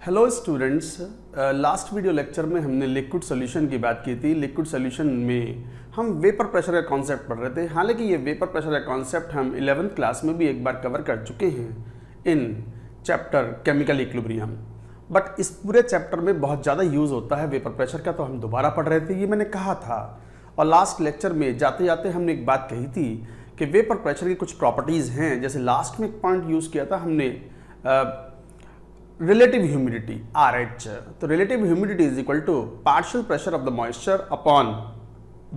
Hello students, last video lecture में हमने liquid solution की बात की थी। लिक्विड सॉल्यूशन में हम वेपर प्रेशर का कॉन्सेप्ट पढ़ रहे थे। हालांकि ये वेपर प्रेशर का कॉन्सेप्ट हम 11th क्लास में भी एक बार कवर कर चुके हैं in chapter chemical equilibrium, but इस पूरे चैप्टर में बहुत ज़्यादा यूज़ होता है वेपर प्रेशर का, तो हम दोबारा पढ़ रहे थे, ये मैंने कहा था। और लास्ट लेक्चर में जाते जाते हमने एक बात कही थी कि वेपर प्रेशर की कुछ प्रॉपर्टीज़ हैं। जैसे लास्ट में एक पॉइंट यूज़ किया था हमने, रिलेटिव ह्यूमिडिटी RH। तो relative humidity is equal to partial pressure of the moisture upon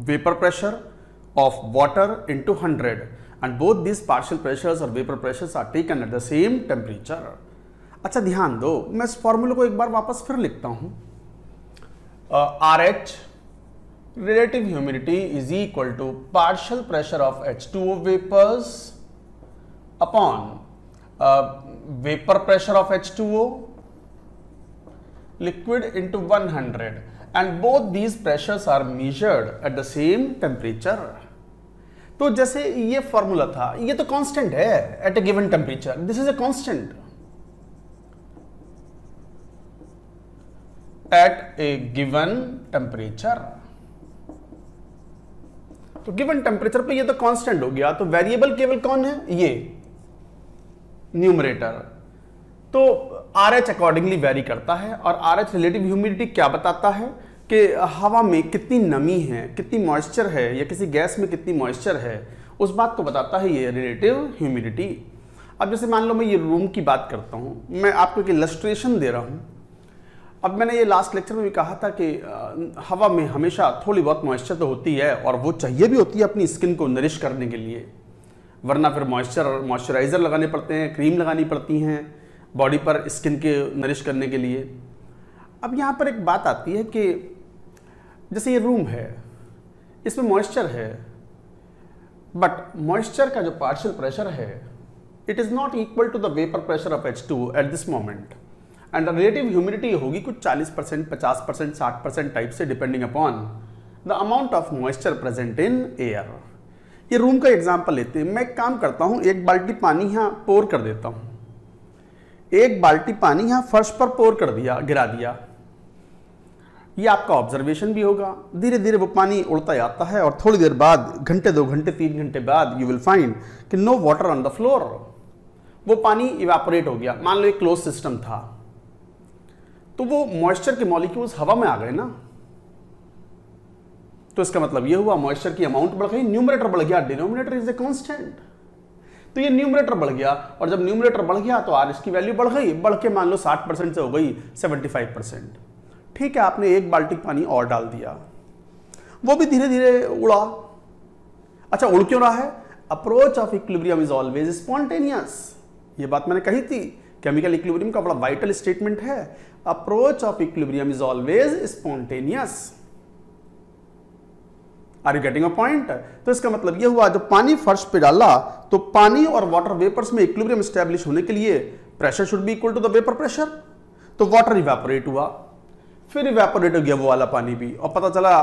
vapour pressure of water into 100 and both this partial pressures और vapour pressures are taken at the same temperature. अच्छा ध्यान दो, मैं इस फॉर्मूले को एक बार वापस फिर लिखता हूं। RH relative humidity is equal to partial pressure of H2O vapours upon vapor pressure of H2O liquid into 100 and both these pressures are measured at the same temperature। तो जैसे ये फॉर्मूला था, ये तो कांस्टेंट है at a given temperature, this is a constant at a given temperature। तो given temperature पे ये तो कांस्टेंट हो गया, तो वेरिएबल केवल कौन है, ये न्यूमरेटर। तो RH अकॉर्डिंगली वेरी करता है और RH रिलेटिव ह्यूमिडिटी क्या बताता है कि हवा में कितनी नमी है, कितनी मॉइस्चर है, या किसी गैस में कितनी मॉइस्चर है, उस बात को बताता है ये रिलेटिव ह्यूमिडिटी। अब जैसे मान लो मैं ये रूम की बात करता हूँ, मैं आपको एक इलस्ट्रेशन दे रहा हूँ। अब मैंने ये लास्ट लेक्चर में भी कहा था कि हवा में हमेशा थोड़ी बहुत मॉइस्चर तो होती है और वो चाहिए भी होती है अपनी स्किन को नरिश करने के लिए, वरना फिर मॉइस्चराइज़र लगाने पड़ते हैं, क्रीम लगानी पड़ती हैं बॉडी पर स्किन के नरिश करने के लिए। अब यहाँ पर एक बात आती है कि जैसे ये रूम है, इसमें मॉइस्चर है, बट मॉइस्चर का जो पार्शियल प्रेशर है it is not equal to the vapour pressure of H2 at this moment, and relative humidity होगी कुछ 40%, 50%, 60% टाइप से, depending upon the amount of moisture present in air. ये room का example लेते हैं। मैं एक काम करता हूं, एक बाल्टी पानी यहां पोर कर देता हूं, एक बाल्टी पानी यहां फर्श पर पोर कर दिया, गिरा दिया। ये आपका ऑब्जर्वेशन भी होगा। धीरे धीरे वो पानी उड़ता जाता है और थोड़ी देर बाद, घंटे, 2 घंटे, 3 घंटे बाद यू विल फाइंड कि no water on the floor. वो पानी इवेपोरेट हो गया। मान लो एक क्लोज सिस्टम था, तो वो मॉइस्चर के मॉलिक्यूल्स हवा में आ गए ना, तो इसका मतलब ये हुआ मॉइस्चर की अमाउंट बढ़ गई, न्यूमरेटर बढ़ गया, डिनोमिनेटर इज ए कांस्टेंट। तो ये न्यूमरेटर बढ़ गया, और जब न्यूमरेटर बढ़ गया तो RH की वैल्यू बढ़ गई, बढ़ के मान लो 60% से हो गई 75%। ठीक है, आपने एक बाल्टी पानी और डाल दिया, वो भी धीरे धीरे उड़ा। अच्छा, उड़ क्यों रहा है? Approach of equilibrium is always spontaneous. ये बात मैंने कही थी, केमिकल इक्विलिब्रियम का बड़ा वाइटल स्टेटमेंट है। Approach of equilibrium is always spontaneous. Are you getting a point? तो इसका मतलब यह हुआ, जब पानी फर्श पे डाला तो पानी और वाटर वेपर्स में इक्विलिब्रियम एस्टैब्लिश होने के लिए pressure should be equal to the vapour pressure. तो वाटर इवेपोरेट हुआ, फिर इवेपोरेट हो गया वो वाला पानी भी, और पता चला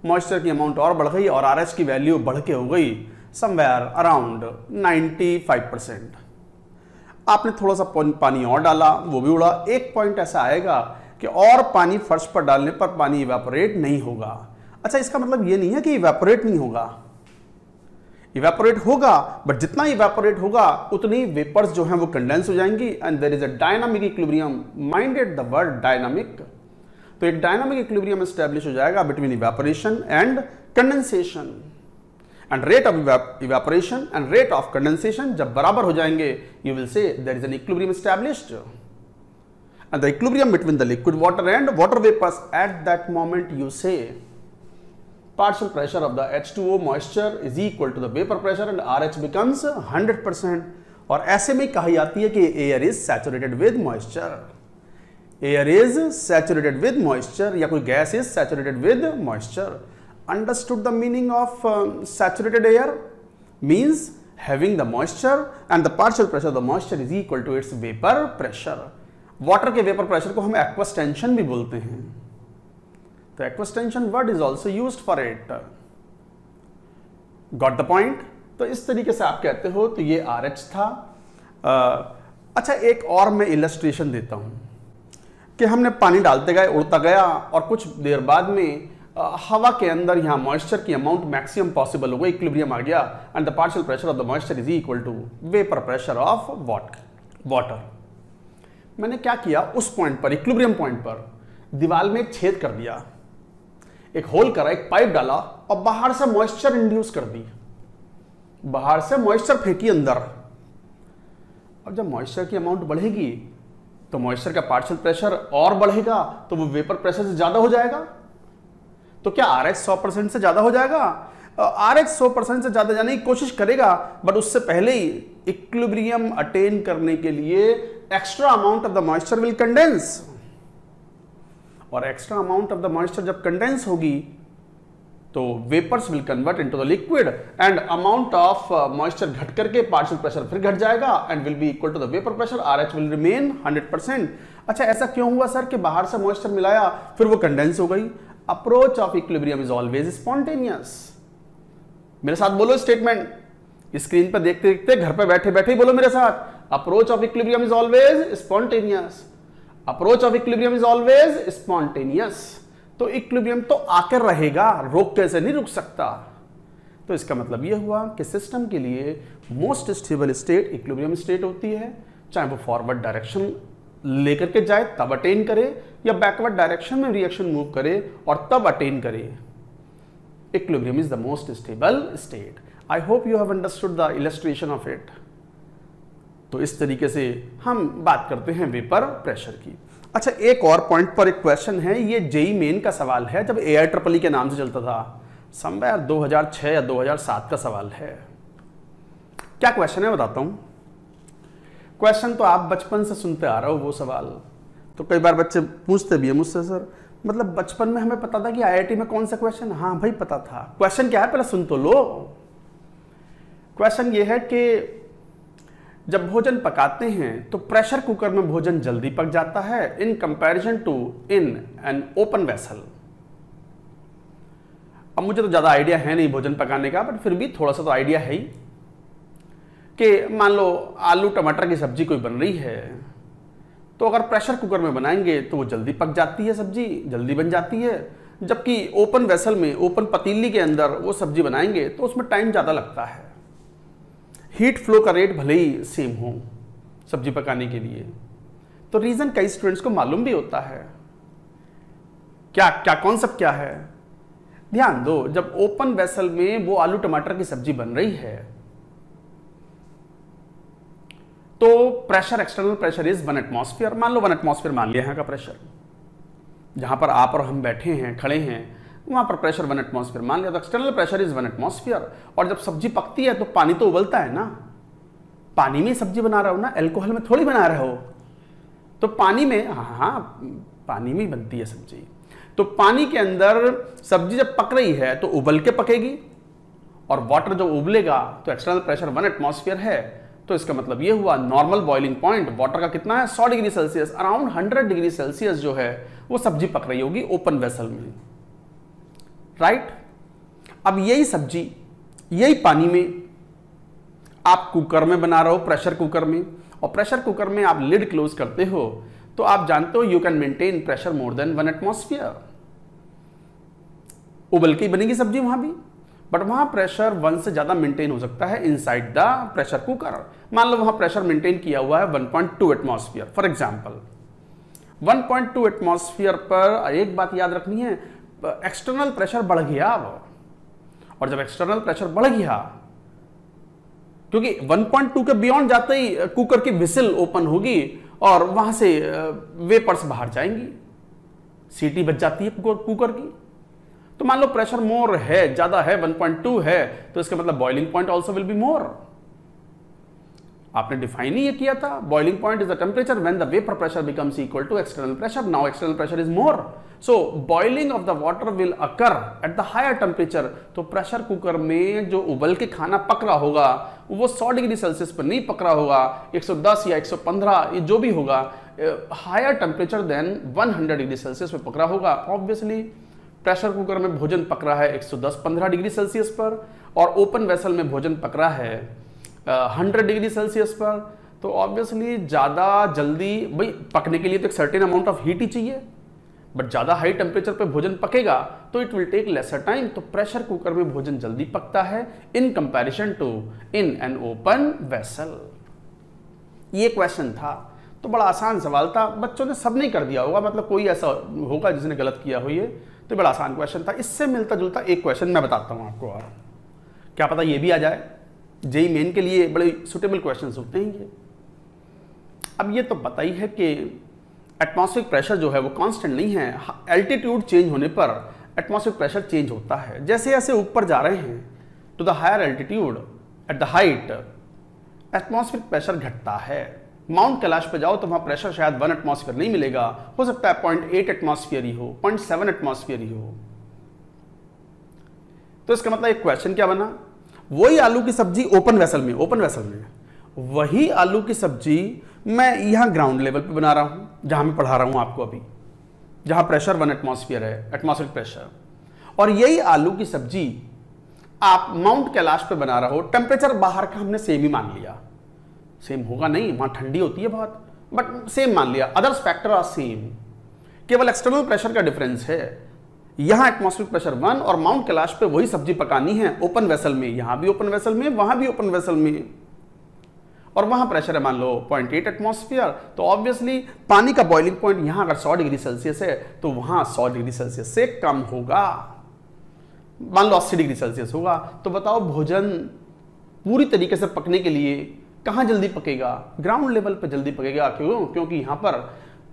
मॉइस्चर की अमाउंट और बढ़ गई और RH की वैल्यू बढ़ के हो गई समवेयर अराउंड 95%। आपने थोड़ा सा पानी और डाला, वो भी उड़ा। एक पॉइंट ऐसा आएगा कि और पानी फर्श पर डालने पर पानी इवेपोरेट नहीं होगा। अच्छा, इसका मतलब ये नहीं है कि इवेपोरेट नहीं होगा, इवेपोरेट होगा, बट जितना इवेपोरेट होगा उतनी वेपर्स जो हैं वो कंडेंस हो जाएंगी, and there is a dynamic equilibrium. Minded the word dynamic. तो एक डायनामिक इक्विलिब्रियम एस्टैब्लिश हो जाएगा between evaporation and condensation, and rate of evaporation and rate of condensation जब बराबर हो जाएंगे, you will say there is an equilibrium established, and the equilibrium between the liquid water and water vapors at that moment you say partial pressure of the H2O moisture is equal to the vapor pressure and RH becomes 100%। और ऐसे में कही जाती है कि air is saturated with moisture, air is saturated with moisture, या कोई gas is saturated with moisture। Understood the meaning of saturated air? Means having the moisture and the partial pressure of the moisture is equal to its vapor pressure। Water के vapour pressure को हम aqueous tension भी बोलते हैं, तो aqueous tension word is also used for it. Got the point? तो इस तरीके से आप कहते हो। तो ये RH था। अच्छा, एक और मैं इलस्ट्रेशन देता हूं। कि हमने पानी डालते गए, उड़ता गया और कुछ देर बाद में हवा के अंदर यहाँ मॉइस्चर की अमाउंट मैक्सिमम पॉसिबल हो गई, इक्विलिब्रियम आ गया and the partial pressure of the moisture is equal to vapour pressure of water. मैंने क्या किया, उस पॉइंट पर, इक्विलिब्रियम पॉइंट पर दीवार में एक छेद कर दिया, एक होल करा, एक पाइप डाला और बाहर से मॉइस्चर इंड्यूस कर दी, बाहर से मॉइस्चर फेंकी अंदर। और जब मॉइस्चर की अमाउंट बढ़ेगी तो मॉइस्चर का पार्शियल प्रेशर और बढ़ेगा, तो वो वेपर प्रेशर से ज्यादा हो जाएगा। तो क्या RH 100% से ज्यादा हो जाएगा? RH 100% से ज्यादा जाने की कोशिश करेगा, बट उससे पहले ही इक्विलिब्रियम अटेन करने के लिए extra amount of the moisture will condense, और extra amount of the moisture जब कंडेंस होगी तो vapours will convert into the liquid and amount of moisture घट करके पार्शियल प्रेशर फिर घट जाएगा and will be equal to the vapour pressure, RH will remain 100%। अच्छा, ऐसा क्यों हुआ सर कि बाहर से मॉइस्चर मिलाया फिर वो कंडेंस हो गई? Approach of equilibrium is always spontaneous. मेरे साथ बोलो स्टेटमेंट, स्क्रीन पर देखते देखते घर पे बैठे बैठे ही बोलो मेरे साथ, approach of equilibrium is always spontaneous. Approach of equilibrium is always spontaneous. तो इक्विलिब्रियम तो आकर रहेगा, रोक कैसे नहीं रुक सकता। तो इसका मतलब यह हुआ कि सिस्टम के लिए most stable state equilibrium state होती है, चाहे वो फॉरवर्ड डायरेक्शन लेकर के जाए तब अटेन करे या बैकवर्ड डायरेक्शन में रिएक्शन मूव करे और तब अटेन करे। Equilibrium is the most stable state. I hope you have understood the illustration of it. तो इस तरीके से हम बात करते हैं वेपर प्रेशर की। अच्छा, एक और पॉइंट पर एक क्वेश्चन है, ये जेई मेन का सवाल है, जब AIEEE के नाम से चलता था, समवेयर 2006 या 2007 का सवाल है। क्या क्वेश्चन है बताता हूं। क्वेश्चन तो आप बचपन से सुनते आ रहे हो वो सवाल, तो कई बार बच्चे पूछते भी है मुझसे, सर मतलब बचपन में हमें पता था कि IIT में कौन सा क्वेश्चन। हाँ भाई पता था। क्वेश्चन क्या है पहले सुन तो लो। क्वेश्चन ये है कि जब भोजन पकाते हैं तो प्रेशर कुकर में भोजन जल्दी पक जाता है in comparison to in an open vessel. अब मुझे तो ज्यादा आइडिया है नहीं भोजन पकाने का, बट फिर भी थोड़ा सा तो आइडिया है ही कि मान लो आलू टमाटर की सब्जी कोई बन रही है, तो अगर प्रेशर कुकर में बनाएंगे तो वो जल्दी पक जाती है, सब्जी जल्दी बन जाती है, जबकि ओपन वेसल में, ओपन पतीली के अंदर वो सब्जी बनाएंगे तो उसमें टाइम ज्यादा लगता है। हीट फ्लो का रेट भले ही सेम हो सब्जी पकाने के लिए। तो रीजन कई स्टूडेंट्स को मालूम भी होता है। क्या क्या कॉन्सेप्ट क्या है, ध्यान दो। जब ओपन वेसल में वो आलू टमाटर की सब्जी बन रही है तो pressure, external pressure is 1 atmosphere. मान लो 1 एटमॉस्फेयर मान लिया यहाँ का प्रेशर, जहां पर आप और हम बैठे हैं, खड़े हैं, वहां पर प्रेशर 1 एटमॉस्फेयर मान लिया, तो एक्सटर्नल प्रेशर इज 1 एटमॉस्फेयर। और जब सब्जी पकती है तो पानी तो उबलता है ना, पानी में सब्जी बना रहे हो ना, अल्कोहल में थोड़ी बना रहे हो। तो पानी में, हाँ पानी में ही बनती है सब्जी। तो पानी के अंदर सब्जी जब पक रही है तो उबल के पकेगी, और वाटर जब उबलेगा तो एक्सटर्नल प्रेशर 1 एटमॉस्फेयर है। तो इसका मतलब ये हुआ नॉर्मल बॉइलिंग पॉइंट वाटर का कितना है, 100 degree Celsius, around 100 degree Celsius जो है वो सब्जी पक रही होगी ओपन वेसल में, राइट। अब यही सब्जी यही पानी में आप कुकर में बना रहे हो, प्रेशर कुकर में, और प्रेशर कुकर में आप लिड क्लोज करते हो तो आप जानते हो you can maintain pressure more than 1 atmosphere. उबल के बनेगी सब्जी वहां भी, बट वहां प्रेशर 1 से ज्यादा मेंटेन हो सकता है इनसाइड द प्रेशर कुकर। मान लो वहां प्रेशर मेंटेन किया हुआ है 1.2 एटमॉस्फेयर फॉर एग्जांपल। 1.2 एटमॉस्फेयर पर एक बात याद रखनी है, एक्सटर्नल प्रेशर बढ़ गया अब, और जब एक्सटर्नल प्रेशर बढ़ गया, क्योंकि 1.2 के बियॉन्ड जाते ही कुकर की विसिल ओपन होगी और वहां से वेपर्स बाहर जाएंगी, सीटी बच जाती है कुकर की। तो मान लो प्रेशर मोर है, ज्यादा है, 1.2 है, तो इसका मतलब boiling point also will be more. आपने डिफाइन ही ये किया था, boiling point is the temperature when the vapour pressure becomes equal to external pressure. Now external pressure is more, so boiling of the water will occur at the higher temperature. तो pressure cooker में जो उबल के खाना पक रहा होगा वो 100 डिग्री सेल्सियस पर नहीं पक रहा होगा, 110 या 115 ये जो भी होगा, higher temperature than 100 degree Celsius पर पक रहा होगा। ऑब्वियसली प्रेशर कुकर में भोजन पक रहा है 110-15 डिग्री सेल्सियस पर, और ओपन वेसल में भोजन पक रहा है 100 डिग्री सेल्सियस पर। तो ऑब्वियसली ज़्यादा जल्दी भाई पकने के लिए तो एक सर्टेन अमाउंट ऑफ हीट ही चाहिए, बट ज़्यादा हाई टेम्परेचर पे भोजन पकेगा तो it will take lesser time. तो प्रेशर कुकर में भोजन जल्दी पकता है in comparison to in an open vessel. ये क्वेश्चन था, तो बड़ा आसान सवाल था, बच्चों ने सब नहीं कर दिया होगा, मतलब कोई ऐसा होगा जिसने गलत किया हो, ये तो बड़ा आसान क्वेश्चन था। इससे मिलता जुलता एक क्वेश्चन मैं बताता हूँ आपको, और क्या पता ये भी आ जाए। जेईई मेन के लिए बड़े सुटेबल क्वेश्चन होते हैं ये। अब ये तो पता ही है कि एटमॉस्फेरिक प्रेशर जो है वो कांस्टेंट नहीं है, एल्टीट्यूड चेंज होने पर एटमॉस्फेरिक प्रेशर चेंज होता है। जैसे जैसे ऊपर जा रहे हैं to the higher altitude at the height atmospheric pressure घटता है। माउंट कैलाश पे जाओ तो वहां प्रेशर शायद 1 एटमॉस्फेयर नहीं मिलेगा, हो सकता है 0.8 एटमॉस्फेयर ही हो, 0.7 एटमॉस्फेयर ही हो। तो इसका मतलब एक क्वेश्चन क्या बना, वही आलू की सब्जी ओपन वेसल में वही आलू की सब्जी मैं यहां ग्राउंड लेवल पे बना रहा हूं, जहां मैं पढ़ा रहा हूं आपको अभी, जहां प्रेशर 1 एटमॉस्फेयर है, एटमॉस्फेरिक प्रेशर, और यही आलू की सब्जी आप माउंट कैलाश पे बना रहे हो, टेम्परेचर बाहर का हमने सेम ही मान लिया। सेम होगा नहीं, वहां ठंडी होती है बहुत, बट सेम मान लिया, अदर्स फैक्टर आर सेम, केवल एक्सटर्नल प्रेशर का डिफरेंस है। यहां एटमॉस्फेरिक प्रेशर 1 और माउंट कैलाश पे वही सब्जी पकानी है ओपन वेसल में, यहां भी ओपन वेसल में, वहां भी ओपन वेसल में, और वहां प्रेशर है मान लो 0.8 एटमॉस्फेयर। तो ऑब्वियसली पानी का बॉइलिंग पॉइंट यहां अगर 100 डिग्री सेल्सियस है तो वहां 100 डिग्री सेल्सियस से कम होगा, मान लो 80 डिग्री सेल्सियस होगा। तो बताओ भोजन पूरी तरीके से पकने के लिए कहां जल्दी पकेगा, ग्राउंड लेवल पे जल्दी पकेगा। क्यों? क्योंकि यहां पर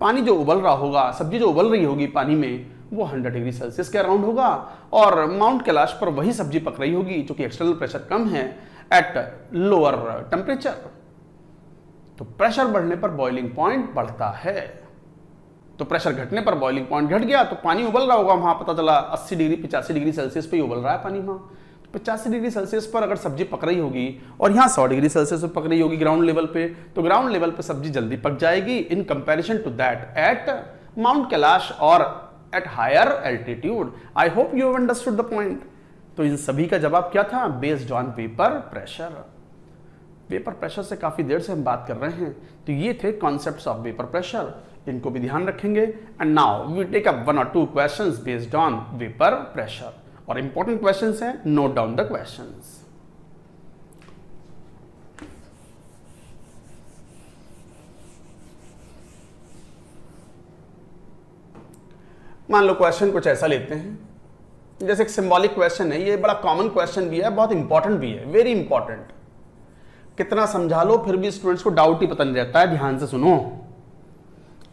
पानी जो उबल रहा होगा, सब्जी जो उबल रही होगी पानी में, वो 100 डिग्री सेल्सियस के अराउंड होगा, और माउंट कैलाश पर वही सब्जी पक रही होगी जो कि एक्सटर्नल प्रेशर कम है एट लोअर टेम्परेचर। तो प्रेशर बढ़ने पर बॉइलिंग पॉइंट बढ़ता है, तो प्रेशर घटने पर बॉइलिंग पॉइंट घट गया, तो पानी उबल रहा होगा वहां, पता चला 80 डिग्री 85 डिग्री सेल्सियस पे ही उबल रहा है पानी वहां। 85 डिग्री सेल्सियस पर अगर सब्जी पक रही होगी और यहाँ 100 डिग्री सेल्सियस पर पक रही होगी ग्राउंड लेवल पे, तो ग्राउंड लेवल पे सब्जी जल्दी पक जाएगी in comparison to that at Mount Kailash और at higher altitude. I hope you have understood the point. तो इन सभी का जवाब क्या था? Based on vapour pressure. Vapour pressure से काफी देर से हम बात कर रहे हैं, तो ये थे कॉन्सेप्ट्स ऑफ वेपर प्रेशर, इनको भी ध्यान रखेंगे। And now we take up 1 or 2 questions based on vapour pressure, और इंपॉर्टेंट क्वेश्चंस हैं, नोट डाउन द क्वेश्चंस। मान लो क्वेश्चन कुछ ऐसा लेते हैं, जैसे एक सिंबॉलिक क्वेश्चन है, ये बड़ा कॉमन क्वेश्चन भी है, बहुत इंपॉर्टेंट भी है, वेरी इंपॉर्टेंट। कितना समझा लो फिर भी स्टूडेंट्स को डाउट ही पता नहीं रहता है, ध्यान से सुनो।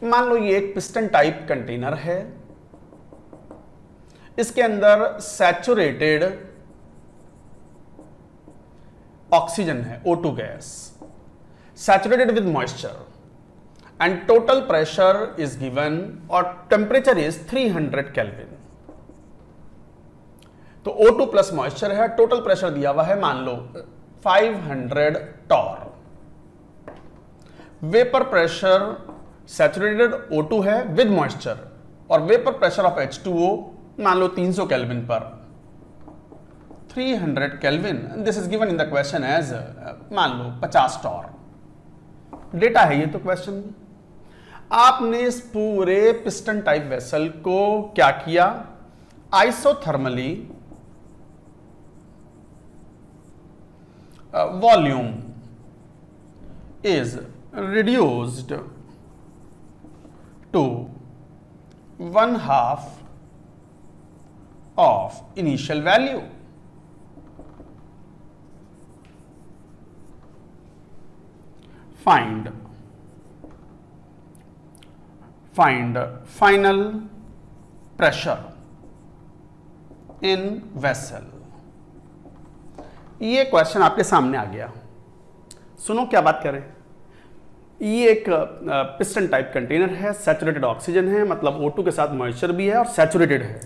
मान लो ये एक पिस्टन टाइप कंटेनर है, इसके अंदर सैचुरेटेड ऑक्सीजन है, O2 gas, saturated with moisture, and total pressure is given और टेम्परेचर इज 300 केल्विन। तो O2 प्लस मॉइस्चर है, टोटल प्रेशर दिया हुआ है मान लो 500 torr. Vapour pressure saturated O2 है विद मॉइस्चर, और वेपर प्रेशर ऑफ H2O मान लो 300 केल्विन पर, 300 kelvin, this is given in the question as मान लो 50 टॉर। डेटा है ये तो क्वेश्चन में। आपने इस पूरे पिस्टन टाइप वेसल को क्या किया? Isothermally volume is reduced to 1/2 of initial value. Find final pressure in vessel. ये क्वेश्चन आपके सामने आ गया। सुनो क्या बात करें। ये एक पिस्टन टाइप कंटेनर है, सैचुरेटेड ऑक्सीजन है, मतलब O2 के साथ मॉइस्चर भी है और सैचुरेटेड है।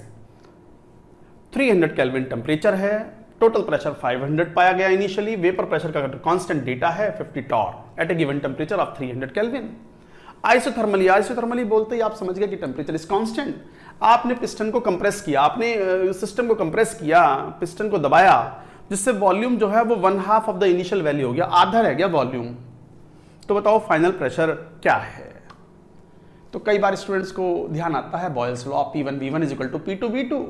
300 केल्विन टेम्परेचर है, टोटल प्रेशर 500 पाया गया इनिशियली, वेपर प्रेशर का कांस्टेंट डेटा है 50 torr at a given temperature of 300 kelvin. Isothermally बोलते ही आप समझ गए कि टेम्परेचर इज कांस्टेंट। आपने पिस्टन को कंप्रेस किया, आपने सिस्टम को कंप्रेस किया, पिस्टन को दबाया, जिससे वॉल्यूम जो है वो 1/2 ऑफ द इनिशियल वैल्यू हो गया, आधा रह गया वॉल्यूम। तो बताओ फाइनल प्रेशर क्या है। तो कई बार स्टूडेंट्स को ध्यान आता है Boyle's law, P1V1 is equal to P2V2।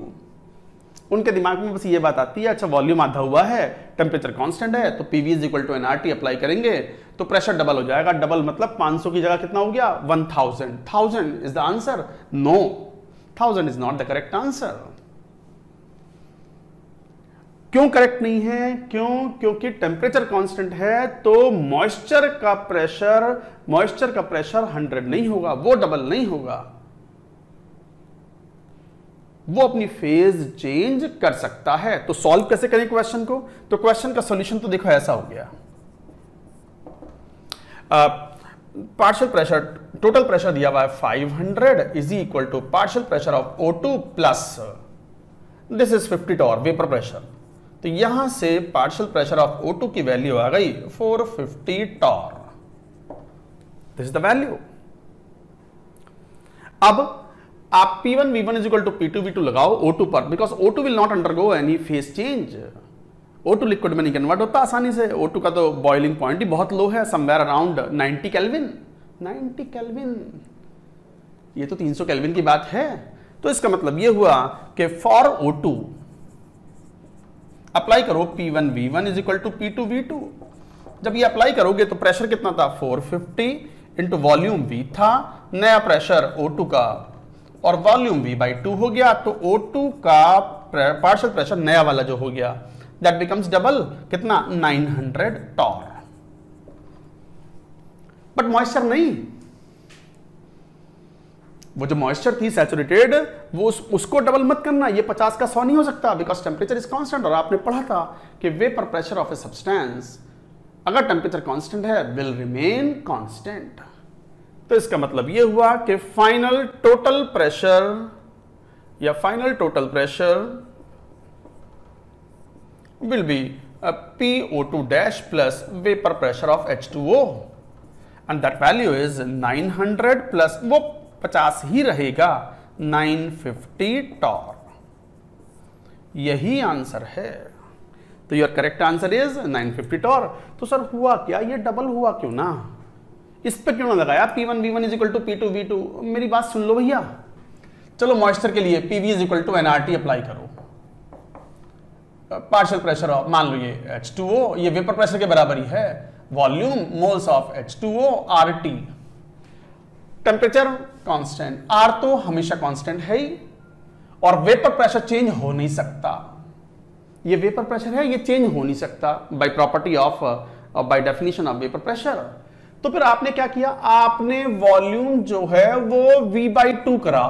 उनके दिमाग में बस ये बात आती है, अच्छा वॉल्यूम आधा हुआ है, टेम्परेचर कांस्टेंट है, तो PV is equal to nRT apply करेंगे तो प्रेशर डबल हो जाएगा। डबल मतलब 500 की जगह कितना हो गया 1000। 1000 is the answer? No, 1000 is not the correct answer. क्यों करेक्ट नहीं है? क्योंकि टेम्परेचर कांस्टेंट है तो मॉइस्चर का प्रेशर 100 नहीं होगा, वो डबल नहीं होगा, वो अपनी फेज चेंज कर सकता है। तो सॉल्व कैसे करें क्वेश्चन को? तो क्वेश्चन का सॉल्यूशन तो देखो ऐसा हो गया, पार्शियल प्रेशर, टोटल प्रेशर दिया हुआ है 500 is equal to partial pressure of O2 plus this is 50 torr vapour pressure. तो यहां से पार्शियल प्रेशर ऑफ O2 की वैल्यू आ गई 450 torr, this is the value. अब आप P1V1 is equal to P2V2 लगाओ O2 पर, because O2 will not undergo any phase change. O2 liquid में नहीं कन्वर्ट होता आसानी से। O2 का तो बॉइलिंग पॉइंट ही बहुत लो है, समवेयर अराउंड 90 केल्विन। 90 केल्विन, ये तो 300 केल्विन की बात है। तो इसका मतलब ये हुआ कि फॉर O2 अप्लाई करो P1V1 is equal to P2V2। जब ये अप्लाई करोगे तो प्रेशर कितना था 450 इंटू वॉल्यूम V था, नया प्रेशर O2 का और वॉल्यूम V/2 हो गया। तो O2 का पार्शियल प्रेशर नया वाला जो हो गया दैट बिकम्स डबल, कितना 900 टॉर। बट मॉइस्चर नहीं, वो जो मॉइस्चर थी सैचुरेटेड वो उसको डबल मत करना, ये 50 का 100 नहीं हो सकता बिकॉज टेम्परेचर इज कांस्टेंट। और आपने पढ़ा था कि vapour pressure of a substance अगर टेम्परेचर कांस्टेंट है विल रिमेन कांस्टेंट। तो इसका मतलब यह हुआ कि final total pressure will B PO2 dash plus vapour pressure of H2O and that value is 900 plus वो 50 ही रहेगा 950 टॉर। यही आंसर है। तो your correct answer is 950 torr. तो सर हुआ क्या, ये डबल हुआ क्यों ना, इस पे क्यों ना लगाया P1V1 is equal to P2V2? मेरी बात सुन लो भैया। चलो मॉइस्चर के लिए PV is equal to nRT apply करो। पार्शियल प्रेशर ऑफ, मान लो ये H2O, ये वेपर प्रेशर के बराबर ही है, volume moles of H2O RT, temperature constant, R तो हमेशा कांस्टेंट है ही, और वेपर प्रेशर चेंज हो नहीं सकता। ये वेपर प्रेशर है, ये चेंज हो नहीं सकता by property of by definition of vapour pressure. तो फिर आपने क्या किया, आपने वॉल्यूम जो है वो V/2 करा।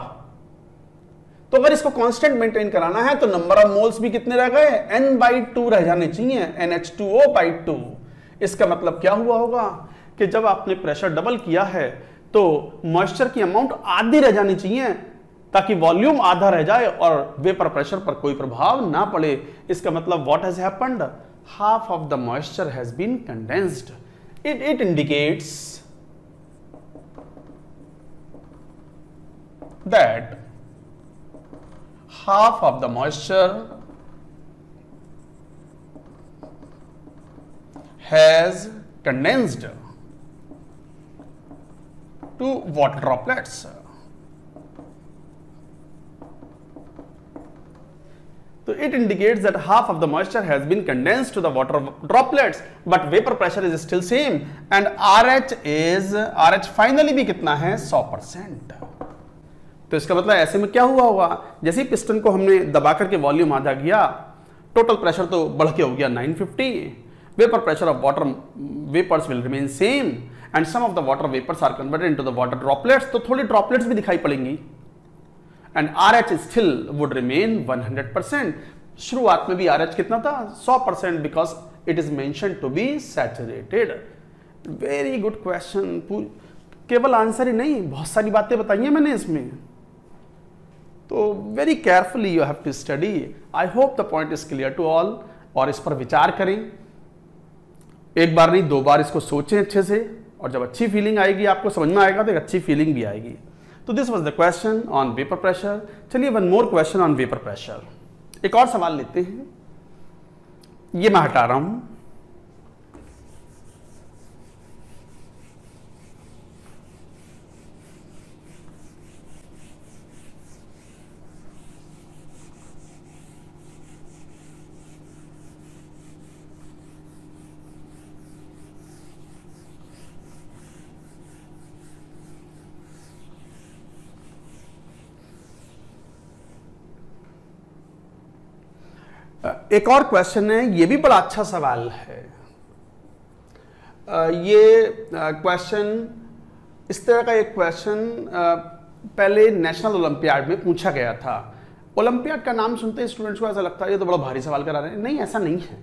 तो अगर इसको कांस्टेंट मेंटेन कराना है तो नंबर ऑफ मोल्स भी कितने रह गए, N/2 रह जाने चाहिए, NH2O/2। इसका मतलब क्या हुआ होगा कि जब आपने प्रेशर डबल किया है तो मॉइस्चर की अमाउंट आधी रह जानी चाहिए ताकि वॉल्यूम आधा रह जाए और वेपर प्रेशर पर कोई प्रभाव ना पड़े। इसका मतलब what has happened, half of the moisture has been condensed. It indicates that half of the moisture has condensed to water droplets. So it indicates that half of the moisture has been condensed to the water droplets, but vapor pressure is still same and RH finally भी कितना है 100%। तो इसका मतलब ऐसे में क्या हुआ होगा, जैसे ही पिस्टन को हमने दबा करके वॉल्यूम आधा किया, टोटल प्रेशर तो बढ़ के हो गया 950, vapour pressure of water vapours will remain same and some of the water vapours are converted into the water droplets. तो थोड़ी ड्रॉपलेट्स भी दिखाई पड़ेंगी and RH still would remain 100%। शुरुआत में भी RH कितना था 100% because it is mentioned to be saturated. Very good question. केवल आंसर ही नहीं, बहुत सारी बातें बताई हैं मैंने इसमें, तो very carefully you have to study. I hope the point is clear to all. और इस पर विचार करें, एक बार नहीं 2 बार इसको सोचें अच्छे से, और जब अच्छी फीलिंग आएगी, आपको समझ में आएगा तो एक अच्छी फीलिंग भी आएगी। तो this was the question on vapour pressure. चलिए one more question on vapour pressure, एक और सवाल लेते हैं। ये मैं हटा रहा हूं। एक और क्वेश्चन है, ये भी बड़ा अच्छा सवाल है। ये क्वेश्चन, इस तरह का एक क्वेश्चन पहले नेशनल ओलंपियाड में पूछा गया था। ओलंपियाड का नाम सुनते ही स्टूडेंट्स को ऐसा लगता है ये तो बड़ा भारी सवाल करा रहे हैं। नहीं, ऐसा नहीं है।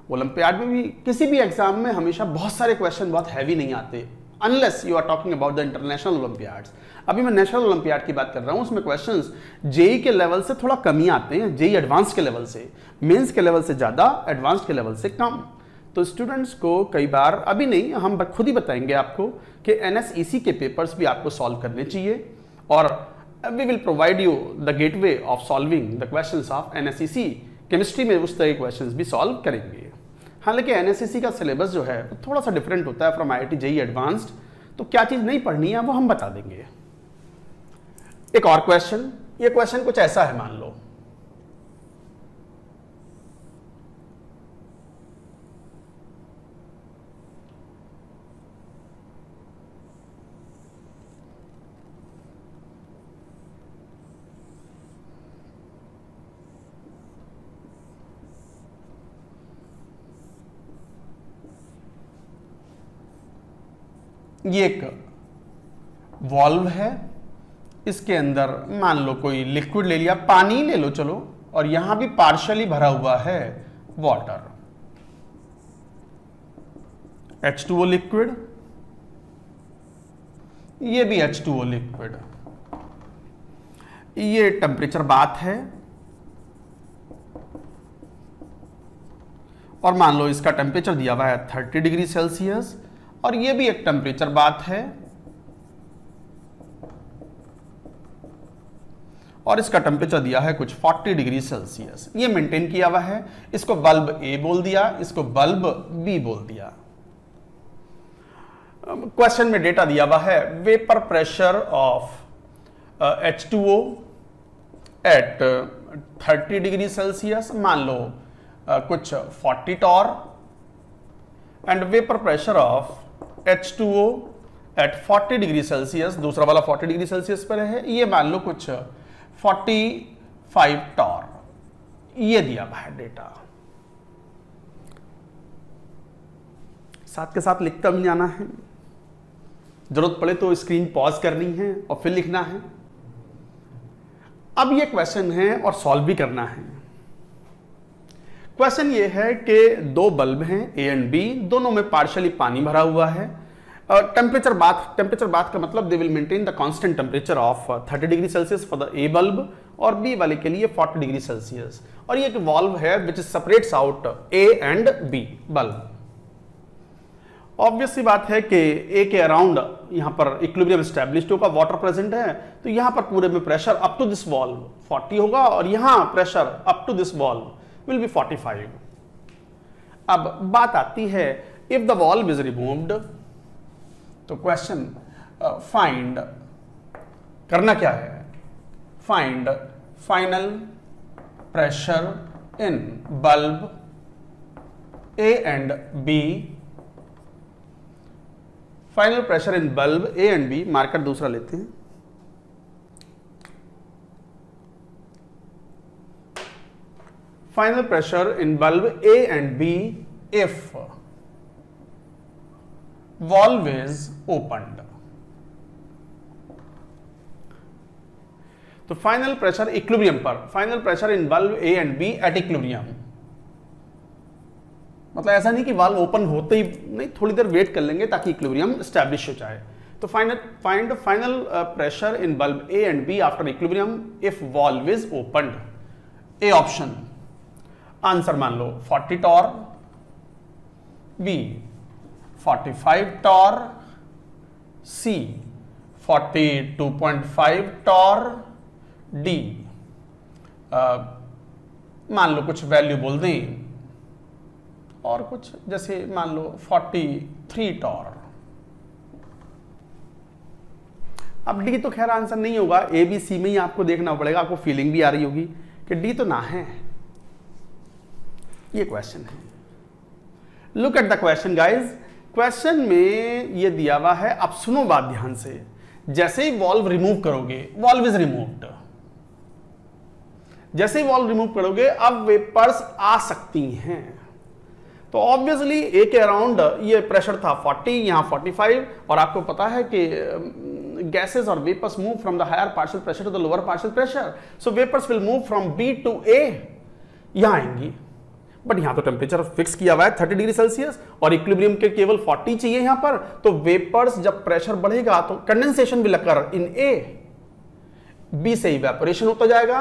ओलंपियाड में भी, किसी भी एग्जाम में हमेशा बहुत सारे क्वेश्चन बहुत हैवी नहीं आते, unless you are talking about the international olympiads. अभी मैं नेशनल ओलंपियाड की बात कर रहा हूं, उसमें क्वेश्चंस जेई के लेवल से थोड़ा कम ही आते हैं, जेई एडवांस के लेवल से, मेंस के लेवल से ज्यादा, एडवांस के लेवल से कम। तो स्टूडेंट्स को कई बार, अभी नहीं, हम खुद ही बताएंगे आपको कि एनएसईसी के पेपर्स भी आपको सॉल्व करने चाहिए, और we will provide you the gateway of solving the questions of NSEC. Chemistry में उस तरह के क्वेश्चंस भी सॉल्व करेंगे। हालांकि एनएसईसी का सिलेबस जो है थोड़ा सा डिफरेंट होता है फ्रॉम आईआईटी जेईई एडवांस्ड, तो क्या चीज नहीं पढ़नी है वो हम बता देंगे। एक और क्वेश्चन, ये क्वेश्चन कुछ ऐसा है, मान लो ये एक वॉल्व है, इसके अंदर मान लो कोई लिक्विड ले लिया, पानी ले लो चलो, और यहां भी पार्शियली भरा हुआ है वाटर, H2O लिक्विड, ये भी H2O लिक्विड। ये टेम्परेचर बात है, और मान लो इसका टेम्परेचर दिया हुआ है 30 डिग्री सेल्सियस, और ये भी एक टेम्परेचर बात है, और इसका टेम्परेचर दिया है कुछ 40 डिग्री सेल्सियस। ये मेंटेन किया हुआ है। इसको बल्ब ए बोल दिया, इसको बल्ब बी बोल दिया। क्वेश्चन में डेटा दिया हुआ है, vapour pressure of H2O at 30 degree Celsius, मान लो कुछ 40 torr, and vapour pressure of H2O at 40 degree Celsius, दूसरा वाला 40 डिग्री सेल्सियस पर है, ये मान लो कुछ 45 टॉर। ये दिया हुआ है डेटा। साथ के साथ लिखता भी जाना है, जरूरत पड़े तो स्क्रीन पॉज करनी है और फिर लिखना है। अब ये क्वेश्चन है और सॉल्व भी करना है। क्वेश्चन ये है कि दो बल्ब हैं ए एंड बी, दोनों में पार्शियली पानी भरा हुआ है। टेम्परेचर बात का मतलब they will maintain the constant temperature of 30 degree Celsius for the A bulb, और बी वाले के लिए 40 डिग्री सेल्सियस। और ये एक वाल्व है which separates out A and B bulb. Obvious सी बात है कि ए के अराउंड यहां पर इक्विलिब्रियम एस्टैब्लिश्ड होगा, वाटर प्रेजेंट है, तो यहां पर पूरे में pressure up to this valve 40 होगा, और यहां pressure up to this valve will be 45। अब बात आती है, if the valve is removed, तो क्वेश्चन फाइंड करना क्या है, find final pressure in bulb A and B, final pressure in bulb A and B, marker दूसरा लेते हैं। Final pressure in bulb A and B if valve is opened। तो final pressure equilibrium पर, final pressure in valve A and B at equilibrium, मतलब ऐसा नहीं कि valve open होते ही नहीं, थोड़ी देर वेट कर लेंगे ताकि इक्विलिब्रियम एस्टैब्लिश हो जाए। तो find final pressure in bulb A and B after equilibrium if valve is opened. A option, answer मान लो 40 torr, B 45 torr, C 42.5 torr, D मान लो कुछ वैल्यू बोल दें और कुछ, जैसे मान लो 43 टॉर। अब डी तो खैर आंसर नहीं होगा, ए बी सी में ही आपको देखना पड़ेगा, आपको फीलिंग भी आ रही होगी कि डी तो ना है। ये क्वेश्चन है। Look at the question guys. Question में ये दिया हुआ है, अब सुनो बात ध्यान से, जैसे ही वॉल्व रिमूव करोगे, वॉल्व इज रिमूव्ड, जैसे ही वॉल रिमूव करोगे अब वेपर्स आ सकती हैं। तो ऑब्वियसली ए के अराउंड ये प्रेशर था 40, यहां 45, और आपको पता है कि गैसेस और vapours move from the higher partial pressure to the lower partial pressure, so vapours will move from B to A, यहां आएंगी। बट यहां तो टेम्परेचर फिक्स किया हुआ है 30 डिग्री सेल्सियस और इक्विलिब्रियम के केवल 40 चाहिए यहां पर। तो वेपर्स जब प्रेशर बढ़ेगा तो condensation will occur in A, B से इवेपोरेशन होता जाएगा,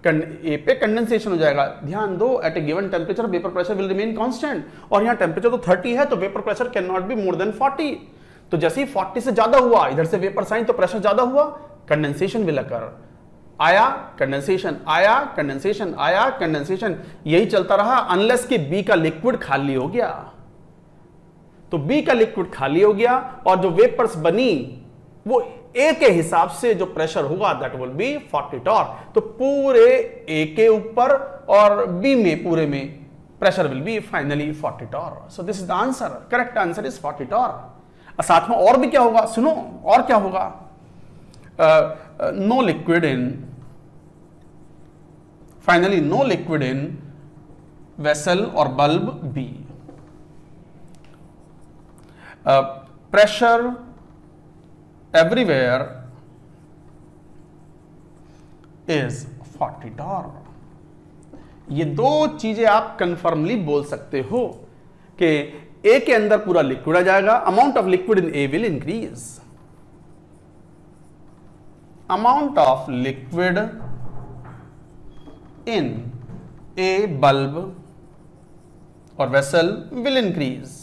ए पे कंडेंसेशन हो जाएगा। ध्यान दो, at a given temperature vapour pressure will remain constant, और यहां टेम्परेचर तो 30 है तो vapour pressure can not be more than 40। तो जैसे ही 40 से ज्यादा हुआ, इधर से वेपर साइन तो प्रेशर ज्यादा हुआ, कंडेंसेशन विल अकर, आया कंडेंसेशन, आया कंडेंसेशन, आया कंडेंसेशन, यही चलता रहा अनलेस कि बी का लिक्विड खाली हो गया। तो बी का लिक्विड खाली हो गया और जो वेपर्स बनी वो ए के हिसाब से जो प्रेशर होगा दैट विल बी 40 टॉर। तो पूरे ए के ऊपर और बी में पूरे में pressure will be finally 40 torr. So this is the answer, correct answer is 40 torr. साथ में और भी क्या होगा, सुनो और क्या होगा, no liquid in, finally no liquid in vessel और bulb B, pressure everywhere is 40 torr. ये दो चीजें आप कंफर्मली बोल सकते हो कि ए के अंदर पूरा लिक्विड आ जाएगा, amount of liquid in A will increase, amount of liquid in A bulb और वेसल विल इंक्रीज।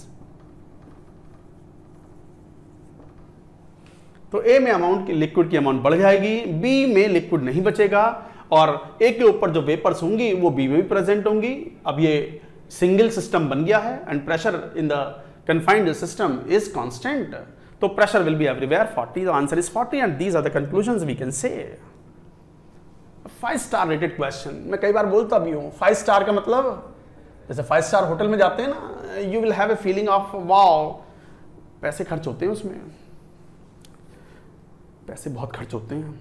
तो ए में अमाउंट की लिक्विड की अमाउंट बढ़ जाएगी, बी में लिक्विड नहीं बचेगा और ए के ऊपर जो वेपर्स होंगी वो बी में भी प्रेजेंट होंगी। अब ये सिंगल सिस्टम बन गया है and pressure in the confined system is constant, तो pressure will be everywhere 40, the answer is 40 and these are the conclusions we can say. 5 star rated question, मैं कई बार बोलता भी हूँ 5 star का मतलब जैसे 5 star होटल में जाते हैं ना, you will have a feeling of wow, पैसे खर्च होते हैं उसमें, पैसे बहुत खर्च होते हैं।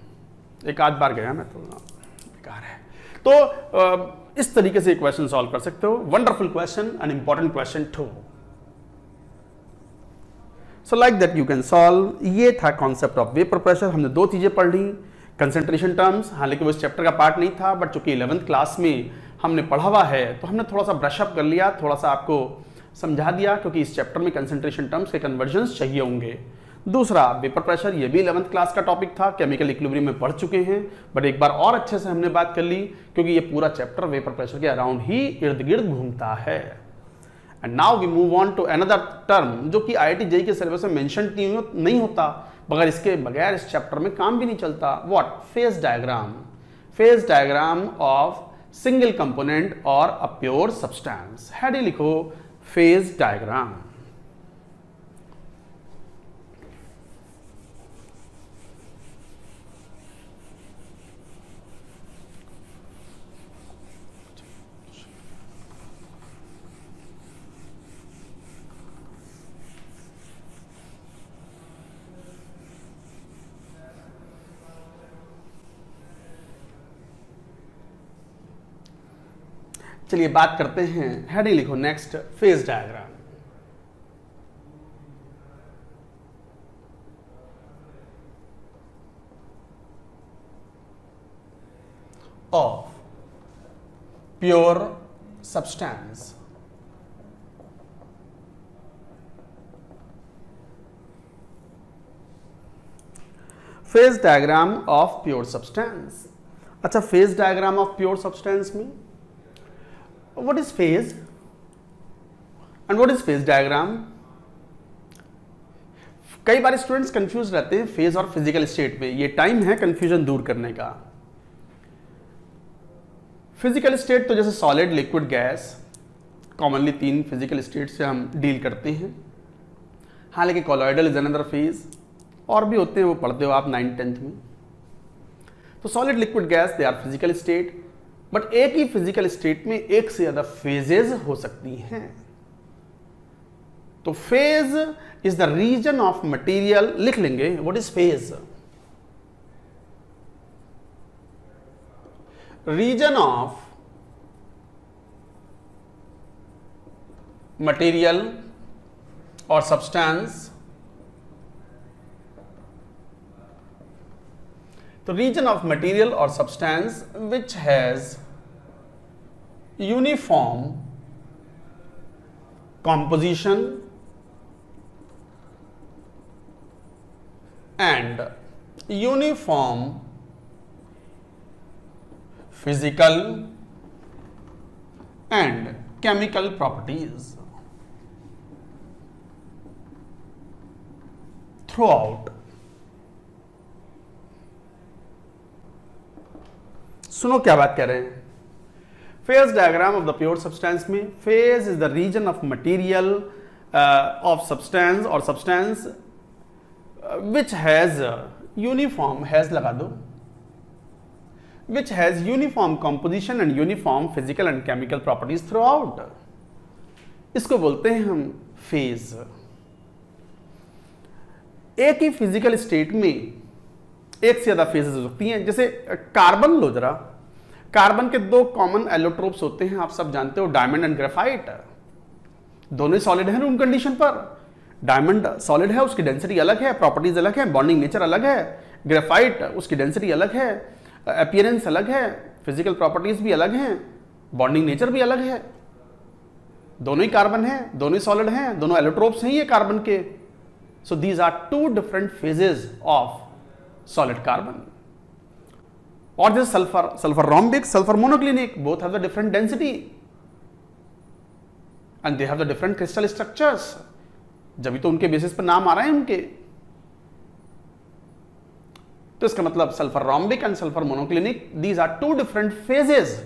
एक आध बार गया मैं तो बेकार है। तो इस तरीके से क्वेश्चन सॉल्व कर सकते हो। Wonderful question and important question too. So like that you can solve. ये था कॉन्सेप्ट ऑफ वेपर प्रेशर। हमने दो चीजें पढ़ ली, कंसेंट्रेशन टर्म्स, हालांकि वो इस चैप्टर का पार्ट नहीं था, बट चूंकि 11th क्लास में हमने पढ़ा हुआ है तो हमने थोड़ा सा ब्रशअप कर लिया, थोड़ा सा आपको समझा दिया, क्योंकि इस चैप्टर में कंसेंट्रेशन टर्म्स के कन्वर्जन्स चाहिए होंगे। दूसरा वेपर प्रेशर, ये भी 11th क्लास का टॉपिक था, केमिकल इक्विलिब्रियम में पढ़ चुके हैं, बट एक बार और अच्छे से हमने बात कर ली, क्योंकि ये पूरा चैप्टर वेपर प्रेशर के अराउंड ही इर्द गिर्द घूमता है। And now we move on to another term जो कि IIT JEE के सिलेबस में मेंशन नहीं होता, मगर इसके बगैर इस चैप्टर में काम भी नहीं चलता। What? Phase diagram. Phase diagram of single component और अ प्योर सब्सटेंस। हेड लिखो फेज डायग्राम। चलिए बात करते हैं, हेडिंग लिखो next, phase diagram. Of pure substance. Phase diagram of pure substance. अच्छा, phase diagram of pure substance में what is phase and what is phase diagram? कई बार students confuse रहते हैं फेज और फिजिकल स्टेट में। ये टाइम है कंफ्यूजन दूर करने का। फिजिकल स्टेट तो जैसे solid, liquid, gas, commonly 3 physical state से हम डील करते हैं। हालांकि कॉलॉइडल इज अनदर फेज, और भी होते हैं, वो पढ़ते हो आप 9th-10th में। तो solid, liquid, gas they are physical state, but एक ही फिजिकल स्टेट में एक से ज्यादा फेजेस हो सकती हैं। तो phase is the region of material, लिख लेंगे what is phase. region of material or substance, the region of material or substance which has uniform composition and uniform physical and chemical properties throughout. सुनो क्या बात कह रहे हैं। Phase diagram of the pure substance में phase is the region of material of substance और substance which has uniform, has लगा दो, which has uniform composition and uniform physical and chemical properties throughout. इसको बोलते हैं हम फेज। एक ही फिजिकल स्टेट में एक से ज्यादा फेजेस हो सकती हैं। जैसे कार्बन लो जरा, कार्बन के दो कॉमन एलोट्रोप्स होते हैं, आप सब जानते हो, डायमंड एंड ग्रेफाइट। दोनों सॉलिड है रूम कंडीशन पर। डायमंड सॉलिड है, उसकी डेंसिटी अलग है, प्रॉपर्टीज अलग है, बॉन्डिंग नेचर अलग है। ग्रेफाइट उसकी डेंसिटी अलग है, अपीयरेंस अलग है, फिजिकल प्रॉपर्टीज भी अलग हैं, बॉन्डिंग नेचर भी अलग है। दोनों ही कार्बन है, दोनों ही सॉलिड हैं, दोनों एलोट्रोप्स हैं ये कार्बन के। So these are two different phases of solid carbon. और जैसे sulphur, sulphur rhombic, sulphur monoclinic, both have the different density and they have the different crystal structures. जब तो उनके बेसिस पर नाम आ रहे हैं उनके। तो इसका मतलब sulphur rhombic and sulphur monoclinic, these are two different phases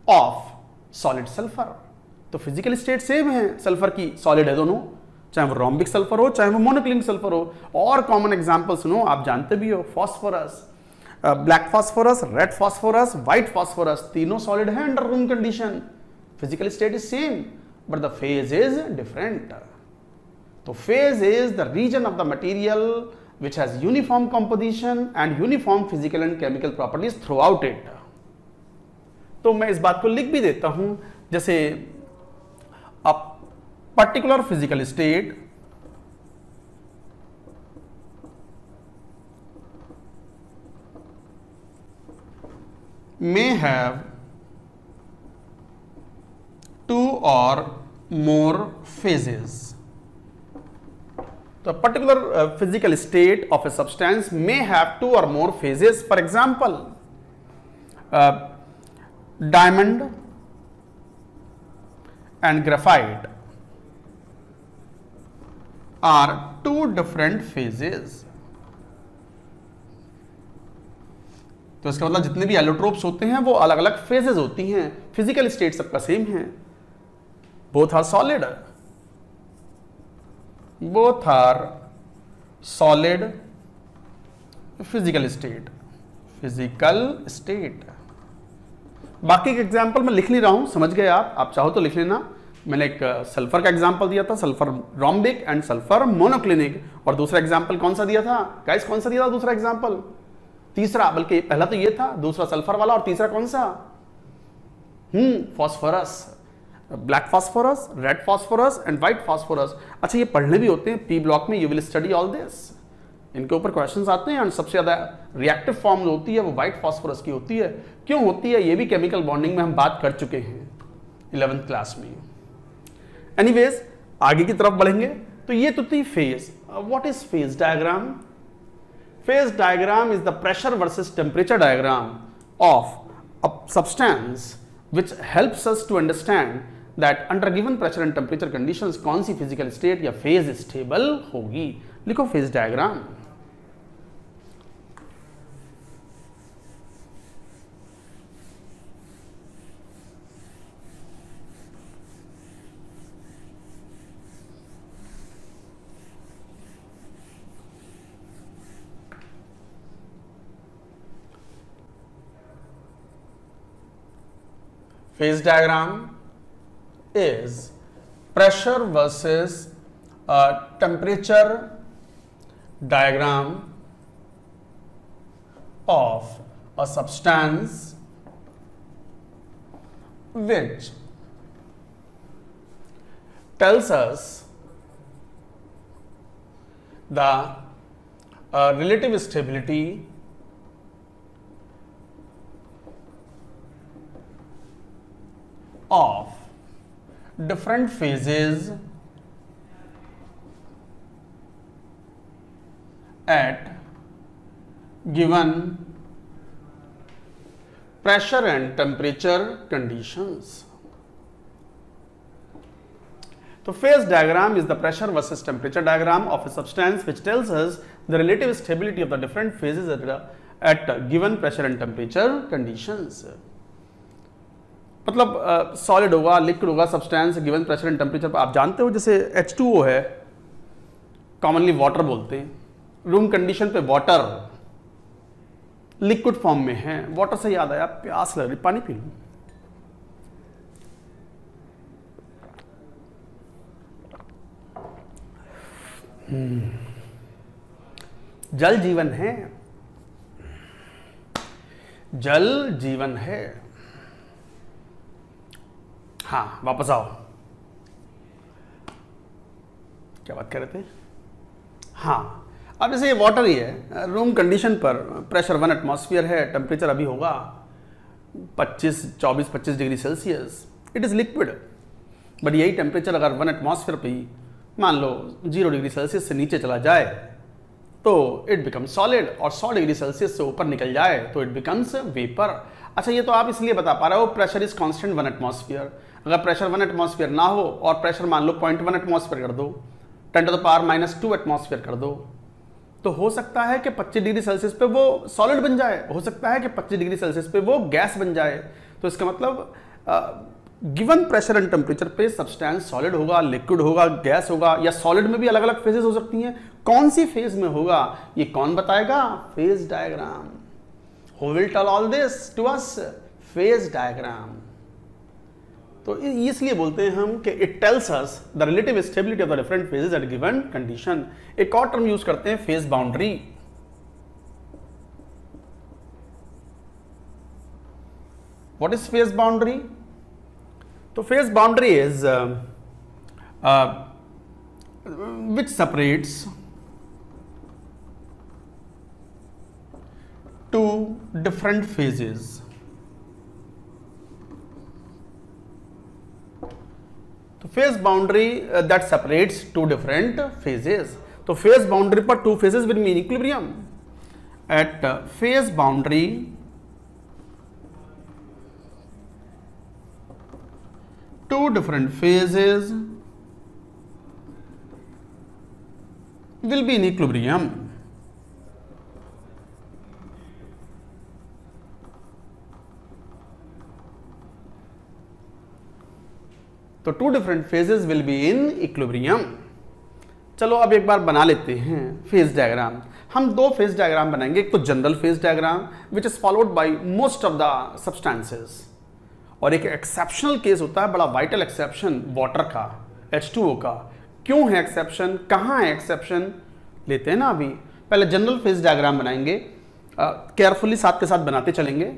of solid sulphur. तो फिजिकल स्टेट सेम है सल्फर की, सॉलिड है दोनों, चाहे वो रोम्बिक सल्फर हो चाहे वो मोनोक्लिनिक सल्फर हो। और कॉमन एग्जांपल सुनो, आप जानते भी हो, phosphorus, black phosphorus, red phosphorus, white phosphorus, तीनों सॉलिड है under room condition. Physical state is same but the phase is different. तो phase is the region of the material which has uniform composition and uniform physical and chemical properties throughout it. तो मैं इस बात को लिख भी देता हूं, जैसे a particular physical state may have two or more phases. The particular physical state of a substance may have two or more phases. For example, diamond and graphite are two different phases. तो इसका मतलब जितने भी allotropes होते हैं वो अलग अलग फेजेस होती हैं। फिजिकल स्टेट सबका सेम है, both are solid, both are solid physical state, physical state। बाकी के एग्जाम्पल मैं लिख नहीं रहा हूं, समझ गए आप चाहो तो लिख लेना। मैंने एक सल्फर का एग्जाम्पल दिया था, sulphur rhombic and sulphur monoclinic. और दूसरा एग्जाम्पल कौन सा दिया था गाइस, कौन सा दिया था दूसरा एग्जाम्पल? तीसरा, बल्कि पहला तो ये था, दूसरा सल्फर वाला, और तीसरा कौन सा? Phosphorus, black phosphorus, red phosphorus and white phosphorus. अच्छा, ये पढ़ने भी होते हैं पी ब्लॉक में, you will study all this. इनके ऊपर क्वेश्चंस आते हैं। और सबसे ज्यादा रिएक्टिव फॉर्म जो होती है वो व्हाइट फॉस्फोरस की होती है। क्यों होती है ये भी केमिकल बॉन्डिंग में हम बात कर चुके हैं 11th क्लास में। एनीवेज, आगे की तरफ बढ़ेंगे। तो ये तो थी phase. What is phase diagram? Phase diagram is the pressure versus temperature diagram of a substance which helps us to understand that under given pressure and temperature conditions कौन सी physical state या phase stable होगी। लिखो phase diagram। Phase diagram is pressure versus temperature diagram of a substance which tells us the relative stability of different phases at given pressure and temperature conditions. So phase diagram is the pressure versus temperature diagram of a substance which tells us the relative stability of the different phases at given pressure and temperature conditions. मतलब solid होगा, liquid होगा, substance given pressure and temperature पर। आप जानते हो जैसे H2O है, commonly water बोलते हैं, रूम कंडीशन पे वाटर लिक्विड फॉर्म में है। वाटर से याद आया, प्यास लग रही, पानी पी लूं। जल जीवन है, जल जीवन है। हाँ, वापस आओ, क्या बात कर रहे थे? हाँ, अब जैसे ये वाटर ही है, रूम कंडीशन पर प्रेशर 1 एटमॉस्फेयर है, टेम्परेचर अभी होगा 24-25 degree Celsius. It is liquid, but यही टेम्परेचर अगर 1 एटमॉस्फेयर पे ही मान लो 0 डिग्री सेल्सियस से नीचे चला जाए तो इट बिकम्स सॉलिड, और 100 डिग्री सेल्सियस से ऊपर निकल जाए तो इट बिकम्स वेपर। अच्छा, ये तो आप इसलिए बता पा रहे हो प्रेशर इज कांस्टेंट 1 एटमॉस्फेयर। अगर प्रेशर 1 एटमॉस्फेयर ना हो और प्रेशर मान लो 0.1 एटमॉस्फेयर कर दो, 10⁻⁻² एटमॉस्फेयर कर दो, तो हो सकता है कि 25 डिग्री सेल्सियस पे वो सॉलिड बन जाए, हो सकता है कि 25 डिग्री सेल्सियस पे वो गैस बन जाए। तो इसका मतलब गिवन प्रेशर एंड टेम्परेचर पे सब्सटेंस सॉलिड होगा, लिक्विड होगा, गैस होगा, या सॉलिड में भी अलग अलग फेजेस हो सकती हैं। कौन सी फेज में होगा ये कौन बताएगा? Phase diagram. Who will tell all this to us? Phase diagram. तो इसलिए बोलते हैं हम कि it tells us the relative stability of the different phases at given condition. एक और टर्म यूज करते हैं, phase boundary. What is phase boundary? तो phase boundary is which separates two different phases. तो phase boundary that separates two different phases. तो phase boundary पर two phases will be in equilibrium. At phase boundary two different phases will be in equilibrium. तो two different phases will be in equilibrium. चलो अब एक बार बना लेते हैं phase diagram. हम दो फेज डायग्राम बनाएंगे, एक तो general phase diagram which is followed by most of the substances, और एक एक्सेप्शनल केस होता है, बड़ा वाइटल एक्सेप्शन वाटर का, H2O का। क्यों है एक्सेप्शन, कहाँ है एक्सेप्शन, लेते हैं ना अभी। पहले जनरल फेज डायग्राम बनाएंगे, केयरफुली साथ के साथ बनाते चलेंगे।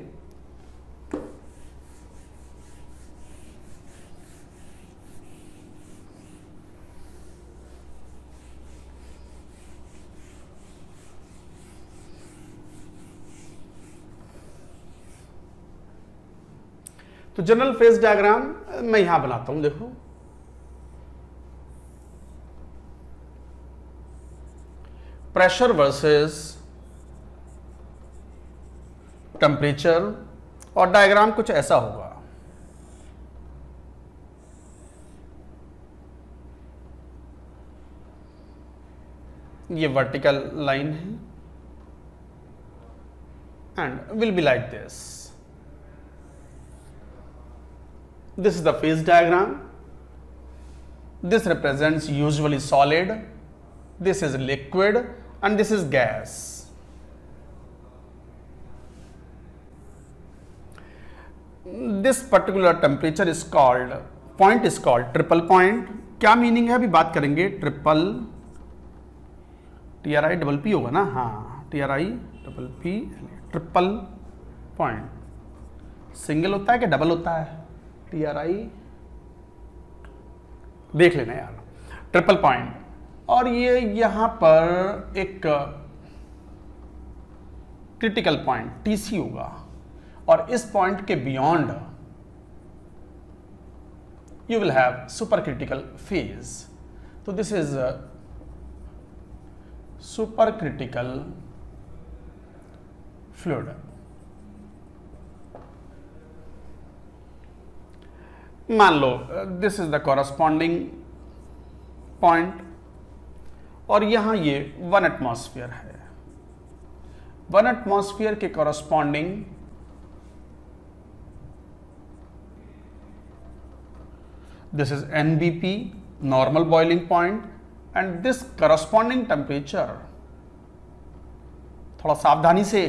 तो जनरल फेज डायग्राम मैं यहां बनाता हूं, देखो। प्रेशर वर्सेस टेम्परेचर, और डायग्राम कुछ ऐसा होगा। ये वर्टिकल लाइन है and will be like this. This is the phase diagram. This represents usually solid, this is liquid, and this is gas. This particular temperature is called, point is called triple point. क्या meaning है अभी बात करेंगे। Triple, TRI होगा ना, हाँ TRI triple point. Single होता है कि डबल होता है? TRI देख लेना यार, ट्रिपल पॉइंट, और ये यहां पर एक क्रिटिकल पॉइंट TC होगा, और इस पॉइंट के beyond you will have supercritical phase. So this is a supercritical fluid. मान लो this is the corresponding point, और यहां ये 1 एटमॉस्फेयर है। 1 एटमॉस्फेयर के corresponding this is NBP, normal boiling point, and this corresponding temperature, थोड़ा सावधानी से,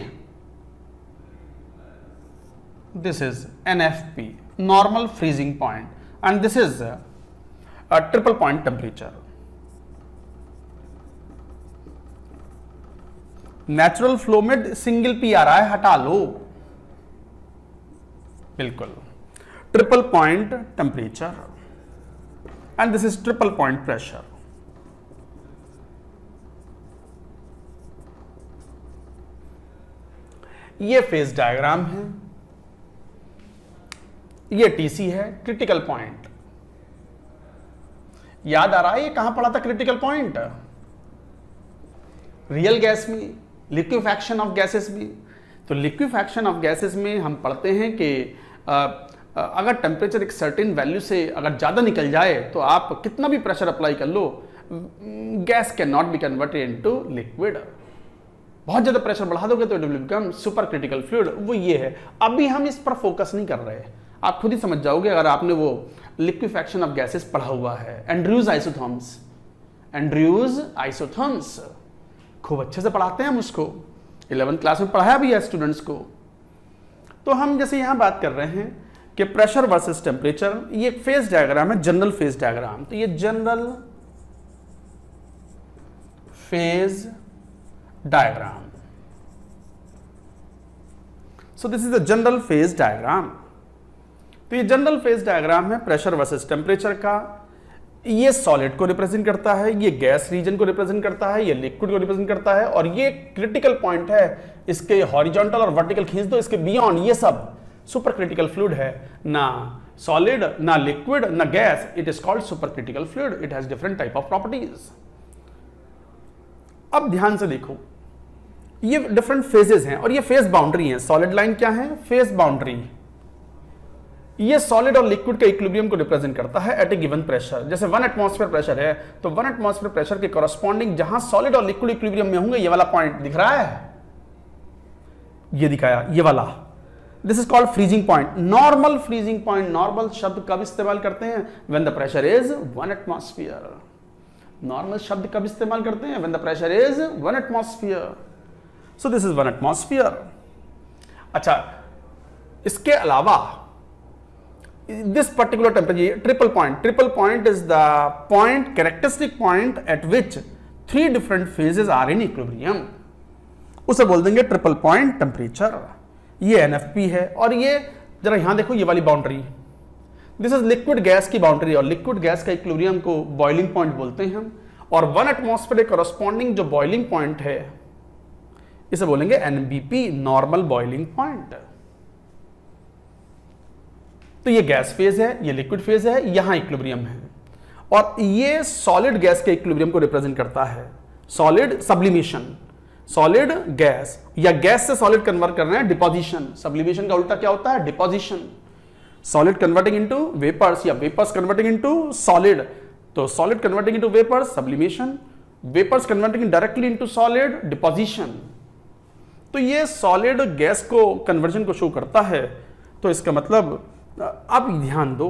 this is NFP, normal freezing point, and this is a triple point temperature. Natural flow में single P आ रहा है, हटा लो, बिल्कुल, triple point temperature, and this is triple point pressure. ये phase diagram है, ये TC है, क्रिटिकल पॉइंट। याद आ रहा है ये कहां पढ़ा था क्रिटिकल पॉइंट? रियल गैस में, लिक्विफैक्शन ऑफ गैसेस में। तो लिक्विफैक्शन ऑफ गैसेस में हम पढ़ते हैं कि अगर टेम्परेचर एक सर्टेन वैल्यू से अगर ज़्यादा निकल जाए तो आप कितना भी प्रेशर अप्लाई कर लो, gas can not be converted into liquid. बहुत ज़्यादा प्रेशर बढ़ा दोगे तो it will become super critical fluid. वो ये है, अभी हम इस पर फोकस नहीं कर रहे, आप खुद ही समझ जाओगे अगर आपने वो लिक्विफैक्शन ऑफ गैसेस पढ़ा हुआ है। एंड्रयूज आइसोथर्म्स, एंड्रयूज आइसोथर्म्स खूब अच्छे से पढ़ाते हैं हम उसको, 11th क्लास में पढ़ाया भी है स्टूडेंट्स को। तो हम जैसे यहाँ बात कर रहे हैं कि प्रेशर वर्सेस टेम्परेचर, ये एक फेज डायग्राम है, जनरल फेज डायग्राम। तो ये general phase diagram, so this is a general phase diagram. तो ये जनरल फेज डायग्राम है प्रेशर वर्सेस टेम्परेचर का। ये सॉलिड को रिप्रेजेंट करता है, ये गैस रीजन को रिप्रेजेंट करता है, ये लिक्विड को रिप्रेजेंट करता है, और ये क्रिटिकल पॉइंट है। इसके हॉरिजॉन्टल और वर्टिकल खींच दो, इसके बियॉन्ड ये सब सुपर क्रिटिकल फ्लूइड है, ना सॉलिड ना लिक्विड ना gas, it is called super critical fluid. It has different type of properties. अब ध्यान से देखो, ये डिफरेंट फेजेस हैं और ये फेज बाउंड्री है। सॉलिड लाइन क्या है? Phase boundary. ये सॉलिड और लिक्विड के इक्विलिब्रियम को रिप्रेजेंट करता है एट ए गिवन प्रेशर। जैसे 1 एटमॉस्फेयर प्रेशर है तो 1 एटमॉस्फेयर प्रेशर के कॉरस्पॉन्डिंग जहां सॉलिड और लिक्विड इक्विलिब्रियम में होंगे, ये वाला पॉइंट दिख रहा है, ये दिखाया, ये वाला, this is called freezing point. Normal freezing point, normal शब्द कब इस्तेमाल करते हैं? When the pressure is 1 atmosphere. Normal शब्द कब इस्तेमाल करते हैं? When the pressure is 1 atmosphere. So this is 1 atmosphere. अच्छा, इसके अलावा this particular temperature, triple point is the point, characteristic point at which 3 different phases are in equilibrium, उसे बोल देंगे ट्रिपल पॉइंट टेम्परेचर। ये NFP है, और ये जरा यहां देखो, ये वाली boundary, this is liquid gas की बाउंड्री, और लिक्विड गैस का इक्विलिब्रियम को बॉइलिंग पॉइंट बोलते हैं हम, और 1 एटमॉस्फेयर के कॉरस्पॉन्डिंग जो बॉइलिंग पॉइंट है इसे बोलेंगे NBP, नॉर्मल बॉइलिंग पॉइंट। तो ये गैस फेज है, ये लिक्विड फेज है, यहां इक्विलिब्रियम है, और ये सॉलिड गैस के इक्विलिब्रियम को रिप्रेजेंट करता है। सॉलिड सब्लिमेशन, सॉलिड गैस, या गैस से सॉलिड कन्वर्ट कर रहे हैं, डिपोजिशन। सब्लिमेशन का उल्टा क्या होता है? Deposition. Solid converting into vapours, या वेपर्स कन्वर्टिंग इनटू सॉलिड। तो solid converting into vapours, sublimation. Vapours converting directly into solid, deposition. तो ये सॉलिड गैस को कन्वर्जन को शो करता है। तो इसका मतलब, अब ध्यान दो,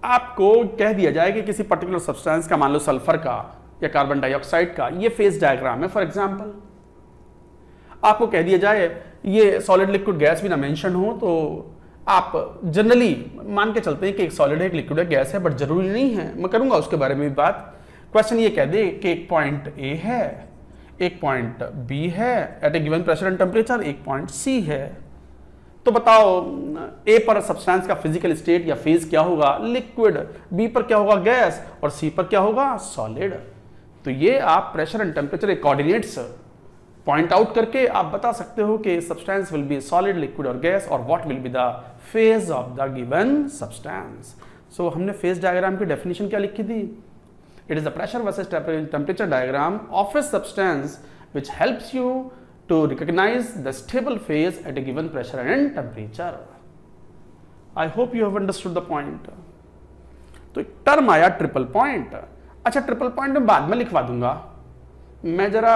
आपको कह दिया जाए कि किसी पर्टिकुलर सब्सटेंस का, मान लो सल्फर का या कार्बन डाइऑक्साइड का, ये फेज डायग्राम है फॉर एग्जांपल। आपको कह दिया जाए ये सॉलिड लिक्विड गैस भी ना मेंशन हो, तो आप जनरली मान के चलते हैं कि एक सॉलिड है, एक लिक्विड है, गैस है, बट जरूरी नहीं है। मैं करूंगा उसके बारे में भी बात। क्वेश्चन ये कह दे कि एक पॉइंट ए है, एक पॉइंट बी है at a given pressure and temperature, एक पॉइंट सी है। तो बताओ ए पर सब्सटेंस का फिजिकल स्टेट या फेज क्या होगा, लिक्विड, बी पर क्या होगा, गैस, और सी पर क्या होगा, सॉलिड। तो ये आप pressure and temperature coordinates point out करके आप बता सकते हो कि substance will be solid, liquid और गैस, और what will be the phase of the given substance. So हमने फेज डायग्राम की डेफिनेशन क्या लिखी थी, it is the pressure versus temperature diagram of a substance which helps you to recognize the stable phase at a given pressure and temperature. I hope you have understood the point. तो एक term आया triple point. अच्छा, triple point में बाद में लिखवा दूंगा, मैं जरा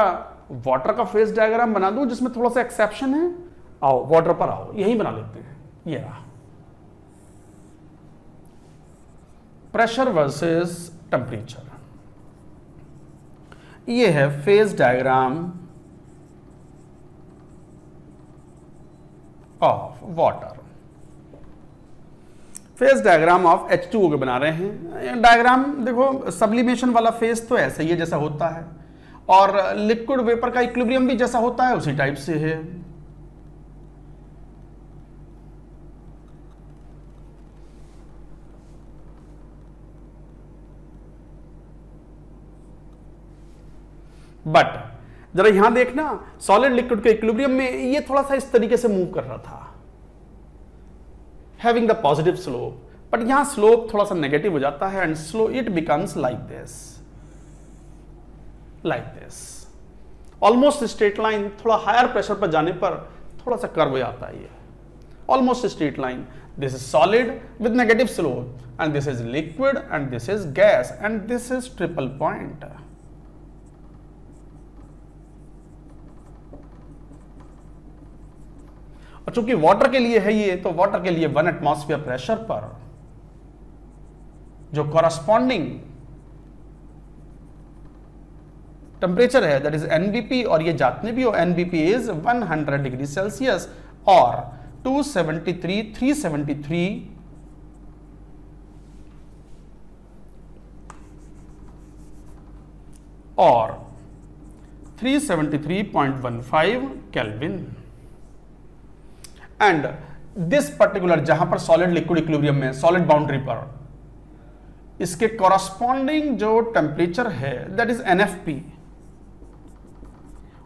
वाटर का फेज डायग्राम बना दूं जिसमें थोड़ा सा एक्सेप्शन है। आओ वाटर पर आओ, यही बना लेते हैं। ये रहा प्रेशर वर्सेस टेम्परेचर, ये है phase diagram of water. Phase diagram of H2O के बना रहे हैं। डायग्राम देखो, सब्लिमेशन वाला फेज तो ऐसा ही है जैसा होता है, और लिक्विड वेपर का इक्विलिब्रियम भी जैसा होता है उसी टाइप से है। बट जरा यहां देखना, सॉलिड लिक्विड के इक्विलिब्रियम में ये थोड़ा सा इस तरीके से मूव कर रहा था, having the positive slope, but यहां स्लोप थोड़ा सा नेगेटिव हो जाता है and slow it becomes like this, almost straight line. थोड़ा हायर प्रेशर पर जाने पर थोड़ा सा कर्व हो जाता है, ये almost straight line. This is solid with negative slope and this is liquid and this is gas and this is triple point. और चूंकि वाटर के लिए है ये, तो वाटर के लिए 1 एटमॉस्फेयर प्रेशर पर जो कॉरस्पॉन्डिंग टेम्परेचर है दैट इज NBP, और ये जातने भी हो NBP इज 100 डिग्री सेल्सियस और 273 373 और 373.15 केल्विन। एंड दिस पर्टिकुलर जहां पर सॉलिड लिक्विड इक्विलिब्रियम में, सॉलिड बाउंड्री पर, इसके कॉरस्पॉन्डिंग जो टेम्परेचर है दैट इज NFP,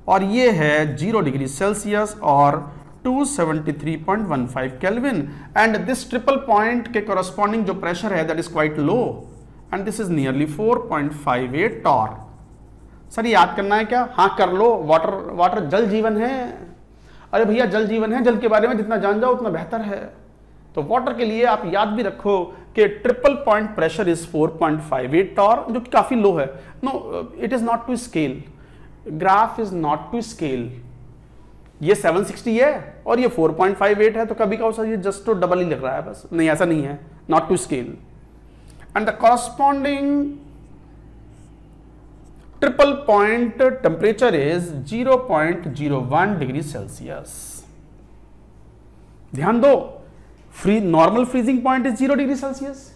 और ये है 0 डिग्री सेल्सियस और 273.15 Kelvin. And this triple point के कॉरस्पॉन्डिंग जो प्रेशर है that is quite low and this is nearly 4.58 torr. Sir याद करना है क्या? हाँ कर लो, वाटर जल जीवन है। अरे भैया जल जीवन है, जल के बारे में जितना जान जाओ उतना बेहतर है। तो वाटर के लिए आप याद भी रखो कि triple point pressure is 4.58 torr, जो कि काफी लो है। No, it is not to scale, graph is not to scale. ये 760 है और ये 4.58 है, तो कभी कभी ये जस्ट तो डबल ही लग रहा है बस। नहीं, ऐसा नहीं है, not to scale. And the corresponding triple point temperature is 0.01 degree Celsius. ध्यान दो, normal freezing point is 0 degree Celsius,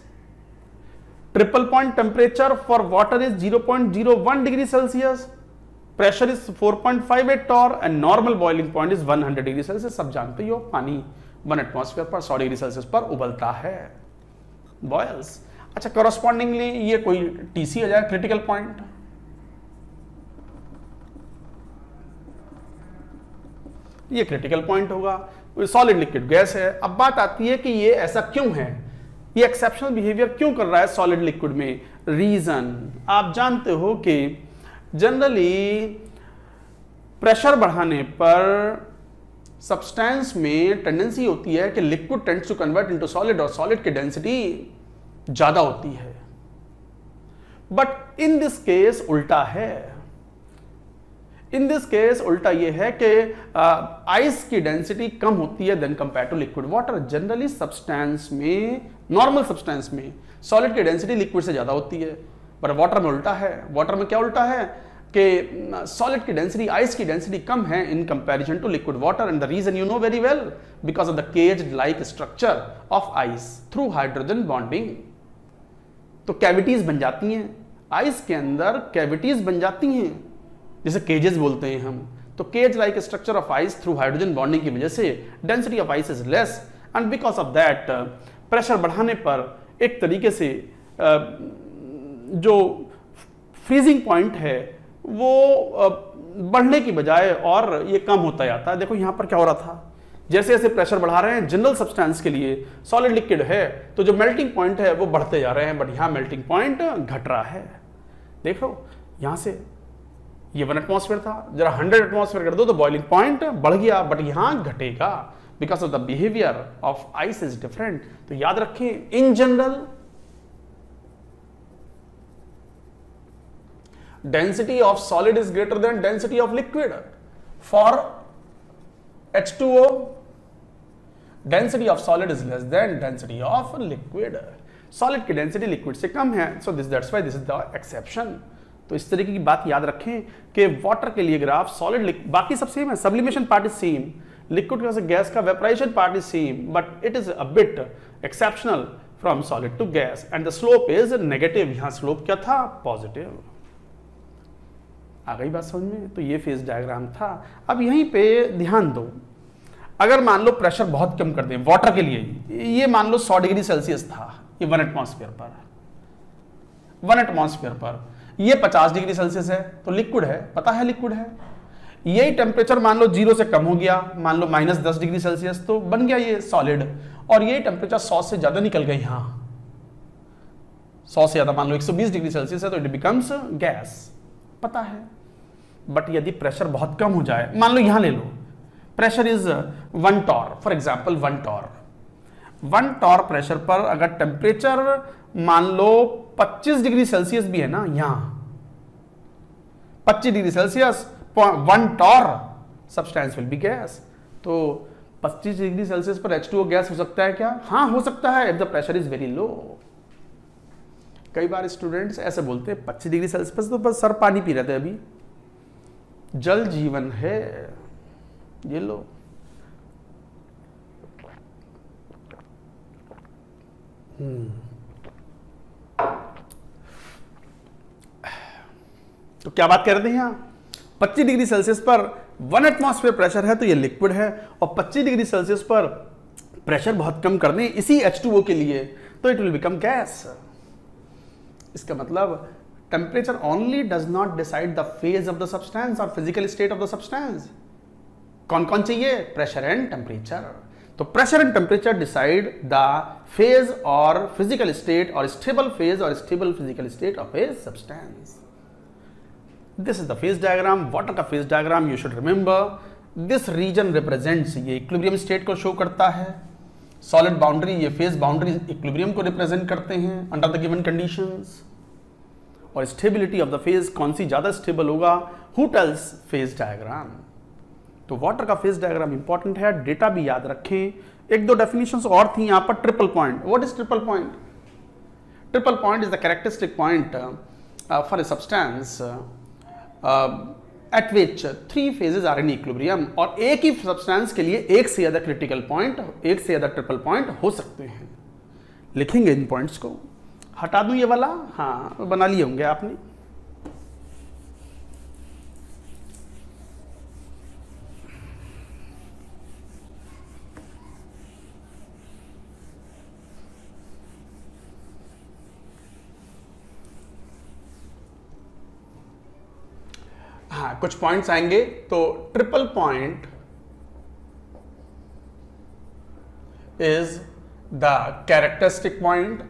triple point temperature for water is 0.01 degree Celsius, pressure is 4.58 torr and normal boiling point is 100 degree Celsius. सब जानते ही हो, पानी 1 atmosphere पर 100 degree Celsius पर उबलता है, boils. अच्छा, कॉरस्पॉन्डिंगली ये कोई TC आ जाए, क्रिटिकल पॉइंट। ये क्रिटिकल पॉइंट होगा, सॉलिड लिक्विड गैस है। अब बात आती है कि ये ऐसा क्यों है, ये एक्सेप्शनल बिहेवियर क्यों कर रहा है सॉलिड लिक्विड में? रीजन आप जानते हो कि जनरली प्रेशर बढ़ाने पर सब्सटेंस में टेंडेंसी होती है कि liquid tends to convert into solid, और सॉलिड की डेंसिटी ज्यादा होती है। बट इन दिस केस उल्टा है। इन दिस केस उल्टा यह है कि आइस की डेंसिटी कम होती है than compare to liquid water. Generally substance में, नॉर्मल सब्सटेंस में सॉलिड की डेंसिटी लिक्विड से ज्यादा होती है, पर वाटर में उल्टा है। वाटर में क्या उल्टा है कि सॉलिड की डेंसिटी, आइस की डेंसिटी कम है in comparison to liquid water. And the reason you know very well, because of the caged like structure of ice through hydrogen bonding. तो कैविटीज बन जाती हैं आइस के अंदर, कैविटीज बन जाती हैं, जैसे केजेस बोलते हैं हम। तो cage like structure of ice through hydrogen bonding की वजह से density of ice is less and because of that pressure बढ़ाने पर एक तरीके से जो फ्रीजिंग पॉइंट है वो बढ़ने की बजाय और ये कम होता जाता है। देखो यहां पर क्या हो रहा था, जैसे जैसे प्रेशर बढ़ा रहे हैं जनरल सब्सटेंस के लिए, सॉलिड लिक्विड है तो जो मेल्टिंग पॉइंट है वो बढ़ते जा रहे हैं, बट यहां मेल्टिंग पॉइंट घट रहा है। देख लो यहां से ये 1 एटमॉस्फेयर था, जरा 100 एटमॉस्फेयर कर दो तो बॉइलिंग पॉइंट बढ़ गया, बट यहां घटेगा because of the behaviour of ice is different. तो याद रखें in general density of solid is greater than density of liquid. For H2O, density of solid is less than density of liquid. Solid की density liquid से कम है, so that's why this is the exception. तो इस तरीके की बात याद रखें कि वाटर के लिए ग्राफ सॉलिड बाकी सब सेम है, sublimation part is same, liquid का गैस का vaporisation part is same, but it is a bit exceptional from solid to gas and the slope is negative. यहां स्लोप क्या था, पॉजिटिव। आ गई बात समझ में? तो ये फेज डायग्राम था। अब यहीं पे ध्यान दो, अगर मान लो प्रेशर बहुत कम कर दें वाटर के लिए, ये मान लो 100 डिग्री सेल्सियस था, ये 1 एटमॉस्फेयर पर, 1 एटमॉस्फेयर पर ये 50 डिग्री सेल्सियस है, तो लिक्विड है, पता है लिक्विड है। यही टेम्परेचर मान लो 0 से कम हो गया, मान लो -10 डिग्री सेल्सियस, तो बन गया ये सॉलिड। और यही टेम्परेचर 100 से ज्यादा निकल गई, यहां 100 से ज्यादा मान लो 120 डिग्री सेल्सियस है, तो इट बिकम्स गैस, पता है। बट यदि प्रेशर बहुत कम हो जाए, मान लो यहां ले लो pressure is 1 torr, for example 1 torr pressure पर अगर टेम्परेचर मान लो 25 डिग्री सेल्सियस भी है ना, यहां 25 degree Celsius 1 torr substance will be gas. तो 25 डिग्री सेल्सियस पर H2O गैस हो सकता है क्या? हाँ हो सकता है, if the pressure is very low. कई बार स्टूडेंट्स ऐसे बोलते हैं 25 डिग्री सेल्सियस पर तो बस सर पानी पी रहे थे, अभी जल जीवन है, ये लो। तो क्या बात कर रहे थे यहां, 25 डिग्री सेल्सियस पर 1 एटमॉस्फेयर प्रेशर है तो ये लिक्विड है, और 25 डिग्री सेल्सियस पर प्रेशर बहुत कम कर दें इसी H2O के लिए तो इट विल बिकम गैस। इसका मतलब temperature only does not decide the phase of the substance or physical state of the substance. कौन कौन चाहिए? Pressure and temperature. तो pressure and temperature decide the phase or physical state or stable phase or stable physical state of a substance. This is the phase diagram. Water का phase diagram you should remember. This region represents, ये equilibrium state को show करता है। Solid boundary, ये phase boundary equilibrium को represent करते हैं under the given conditions. और स्टेबिलिटी ऑफ द फेज, कौन सी ज्यादा स्टेबल होगा, हु टेल्स फेज डायग्राम। तो वाटर का फेज डायग्राम इंपॉर्टेंट है, डेटा भी याद रखें। एक दो डेफिनेशंस और थी यहां पर। Triple point, what is triple point? Triple point is the characteristic point for a substance at which 3 phases are in equilibrium. और एक ही सब्सटेंस के लिए एक से ज्यादा क्रिटिकल पॉइंट, एक से ज्यादा ट्रिपल पॉइंट हो सकते हैं। लिखेंगे इन पॉइंट्स को, हटा दूं ये वाला, हाँ बना लिए होंगे आपने। हाँ कुछ पॉइंट्स आएंगे। तो triple point is the characteristic point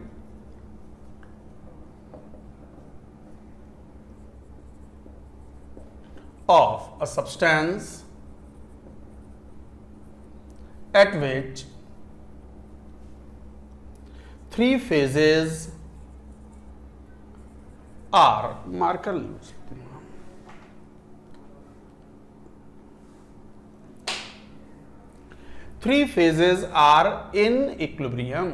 of a substance at which 3 phases are, marker use, 3 phases are in equilibrium.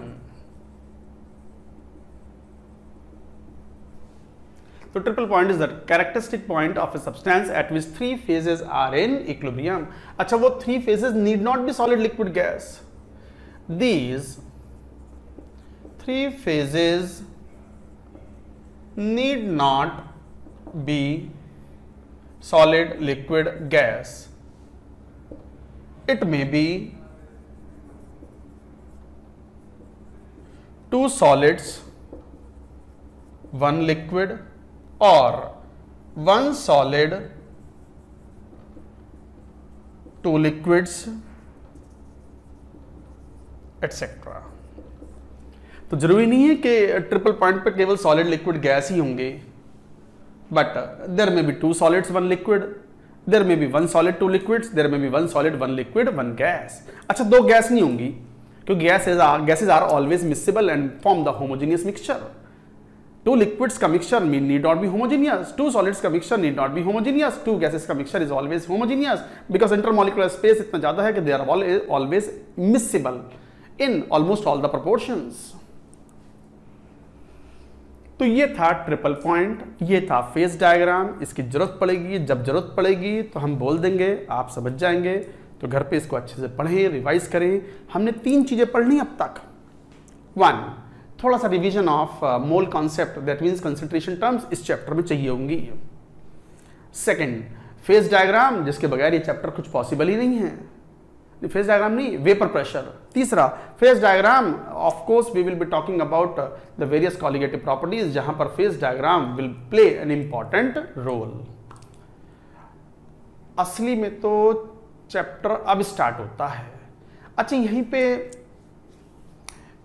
So triple point is the characteristic point of a substance at which 3 phases are in equilibrium. अच्छा वो 3 phases need not be solid, liquid, gas. These 3 phases need not be solid, liquid, gas. It may be two solids, one liquid, or one solid, two liquids, etc. तो जरूरी नहीं है कि triple point पे केवल solid, liquid, gas ही होंगे, but there may be two solids, one liquid, there may be one solid, two liquids, there may be one solid, one liquid, one gas. अच्छा, दो गैस नहीं होंगी क्योंकि gases are always miscible and form the homogeneous mixture. Two liquids का mixture need not be homogeneous, two solids का mixture need not be homogeneous, two gases का mixture is always homogeneous because intermolecular space इतना ज्यादा है कि they are always miscible in almost all the proportions. तो ये था ट्रिपल पॉइंट, ये था फेज डायग्राम. इसकी जरूरत पड़ेगी, जब जरूरत पड़ेगी तो हम बोल देंगे, आप समझ जाएंगे. तो घर पे इसको अच्छे से पढ़ें, रिवाइज करें. हमने 3 चीजें पढ़नी अब तक. 1, थोड़ा सा revision of mole concept, that means concentration terms इस चैप्टर में चाहिए होंगी. 2, फेज डायग्राम, जिसके बगैर ये चैप्टर कुछ पॉसिबल ही नहीं है. फेज डायग्राम नहीं, vapour pressure. 3, phase diagram. Of course we will be talking about the various colligative properties, जहां पर phase diagram will play an important role. असली में तो चैप्टर अब स्टार्ट होता है. अच्छा, यहीं पे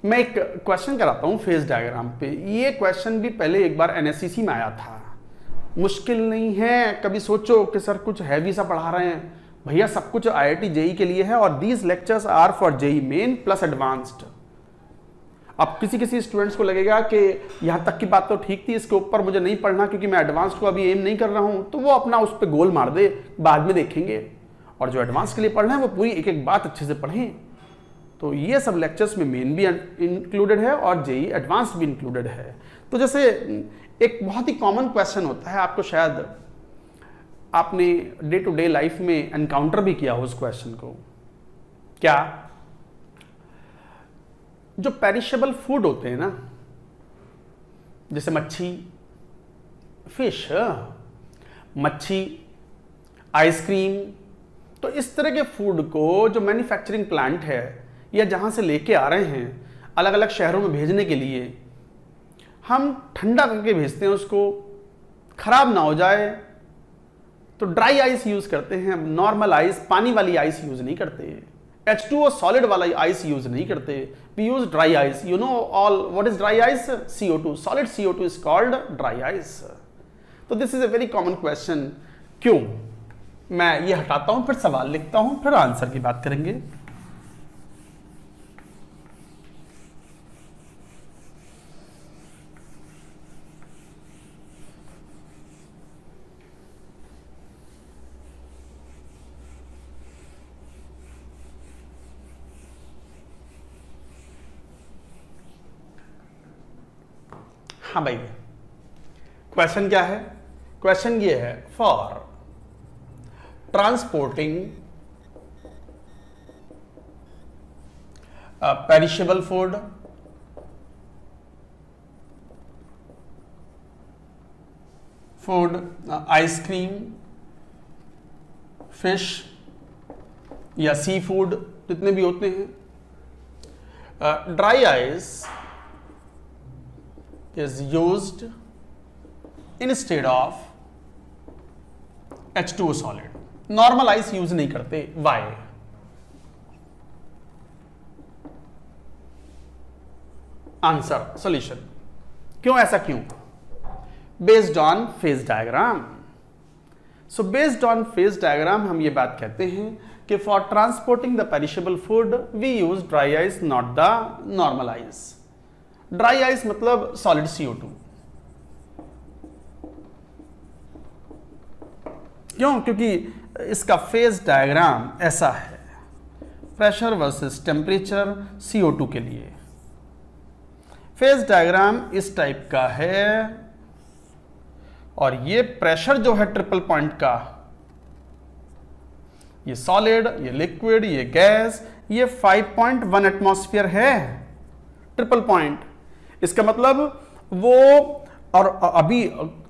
मैं एक क्वेश्चन कराता हूं फेज डायग्राम पे. ये क्वेश्चन भी पहले एक बार एनएससीसी में आया था. मुश्किल नहीं है. कभी सोचो कि सर कुछ हैवी सा पढ़ा रहे हैं. भैया, सब कुछ आईआईटी जेई के लिए है और these lectures are for JEE Main plus Advanced. अब किसी स्टूडेंट्स को लगेगा कि यहां तक की बात तो ठीक थी, इसके ऊपर मुझे नहीं पढ़ना क्योंकि मैं एडवांस को अभी एम नहीं कर रहा हूं, तो वो अपना उस पर गोल मार दे, बाद में देखेंगे. और जो एडवांस के लिए पढ़ना है वो पूरी एक एक बात अच्छे से पढ़ें. तो ये सब लेक्चर्स में मेन भी इंक्लूडेड है और जेई एडवांस भी इंक्लूडेड है. तो जैसे एक बहुत ही कॉमन क्वेश्चन होता है, आपको शायद आपने डे टू डे लाइफ में एनकाउंटर भी किया हो उस क्वेश्चन को. क्या? जो पेरिशेबल फूड होते हैं ना, जैसे मच्छी, फिश, मच्छी, आइसक्रीम, तो इस तरह के फूड को जो मैन्युफैक्चरिंग प्लांट है या जहां से लेके आ रहे हैं अलग अलग शहरों में भेजने के लिए, हम ठंडा करके भेजते हैं उसको, खराब ना हो जाए, तो ड्राई आइस यूज करते हैं. नॉर्मल आइस, पानी वाली आइस यूज नहीं करते. H2O सॉलिड वाला आइस यूज नहीं करते. We use dry ice. You know all what is dry ice? CO2. Solid CO2 is called dry ice. तो this is a very common question. क्यों? मैं ये हटाता हूं, फिर सवाल लिखता हूं, फिर आंसर की बात करेंगे. हाँ भाई, क्वेश्चन क्या है? क्वेश्चन ये है, for transporting perishable food ice cream, fish या सी फूड, जितने भी होते हैं, dry ice is used instead of H2O solid. Normal ice use नहीं करते. Why? Answer, solution. क्यों? ऐसा क्यों? Based on phase diagram. So based on phase diagram हम ये बात कहते हैं कि for transporting the perishable food we use dry ice, not the normal ice. Dry ice मतलब सॉलिड CO2. क्यों? क्योंकि इसका फेज डायग्राम ऐसा है, प्रेशर वर्सेस टेम्परेचर CO2 के लिए. फेज डायग्राम इस टाइप का है और ये प्रेशर जो है ट्रिपल पॉइंट का, ये सॉलिड, ये लिक्विड, ये गैस, ये 5.1 एटमॉस्फेयर है ट्रिपल पॉइंट. इसका मतलब वो, और अभी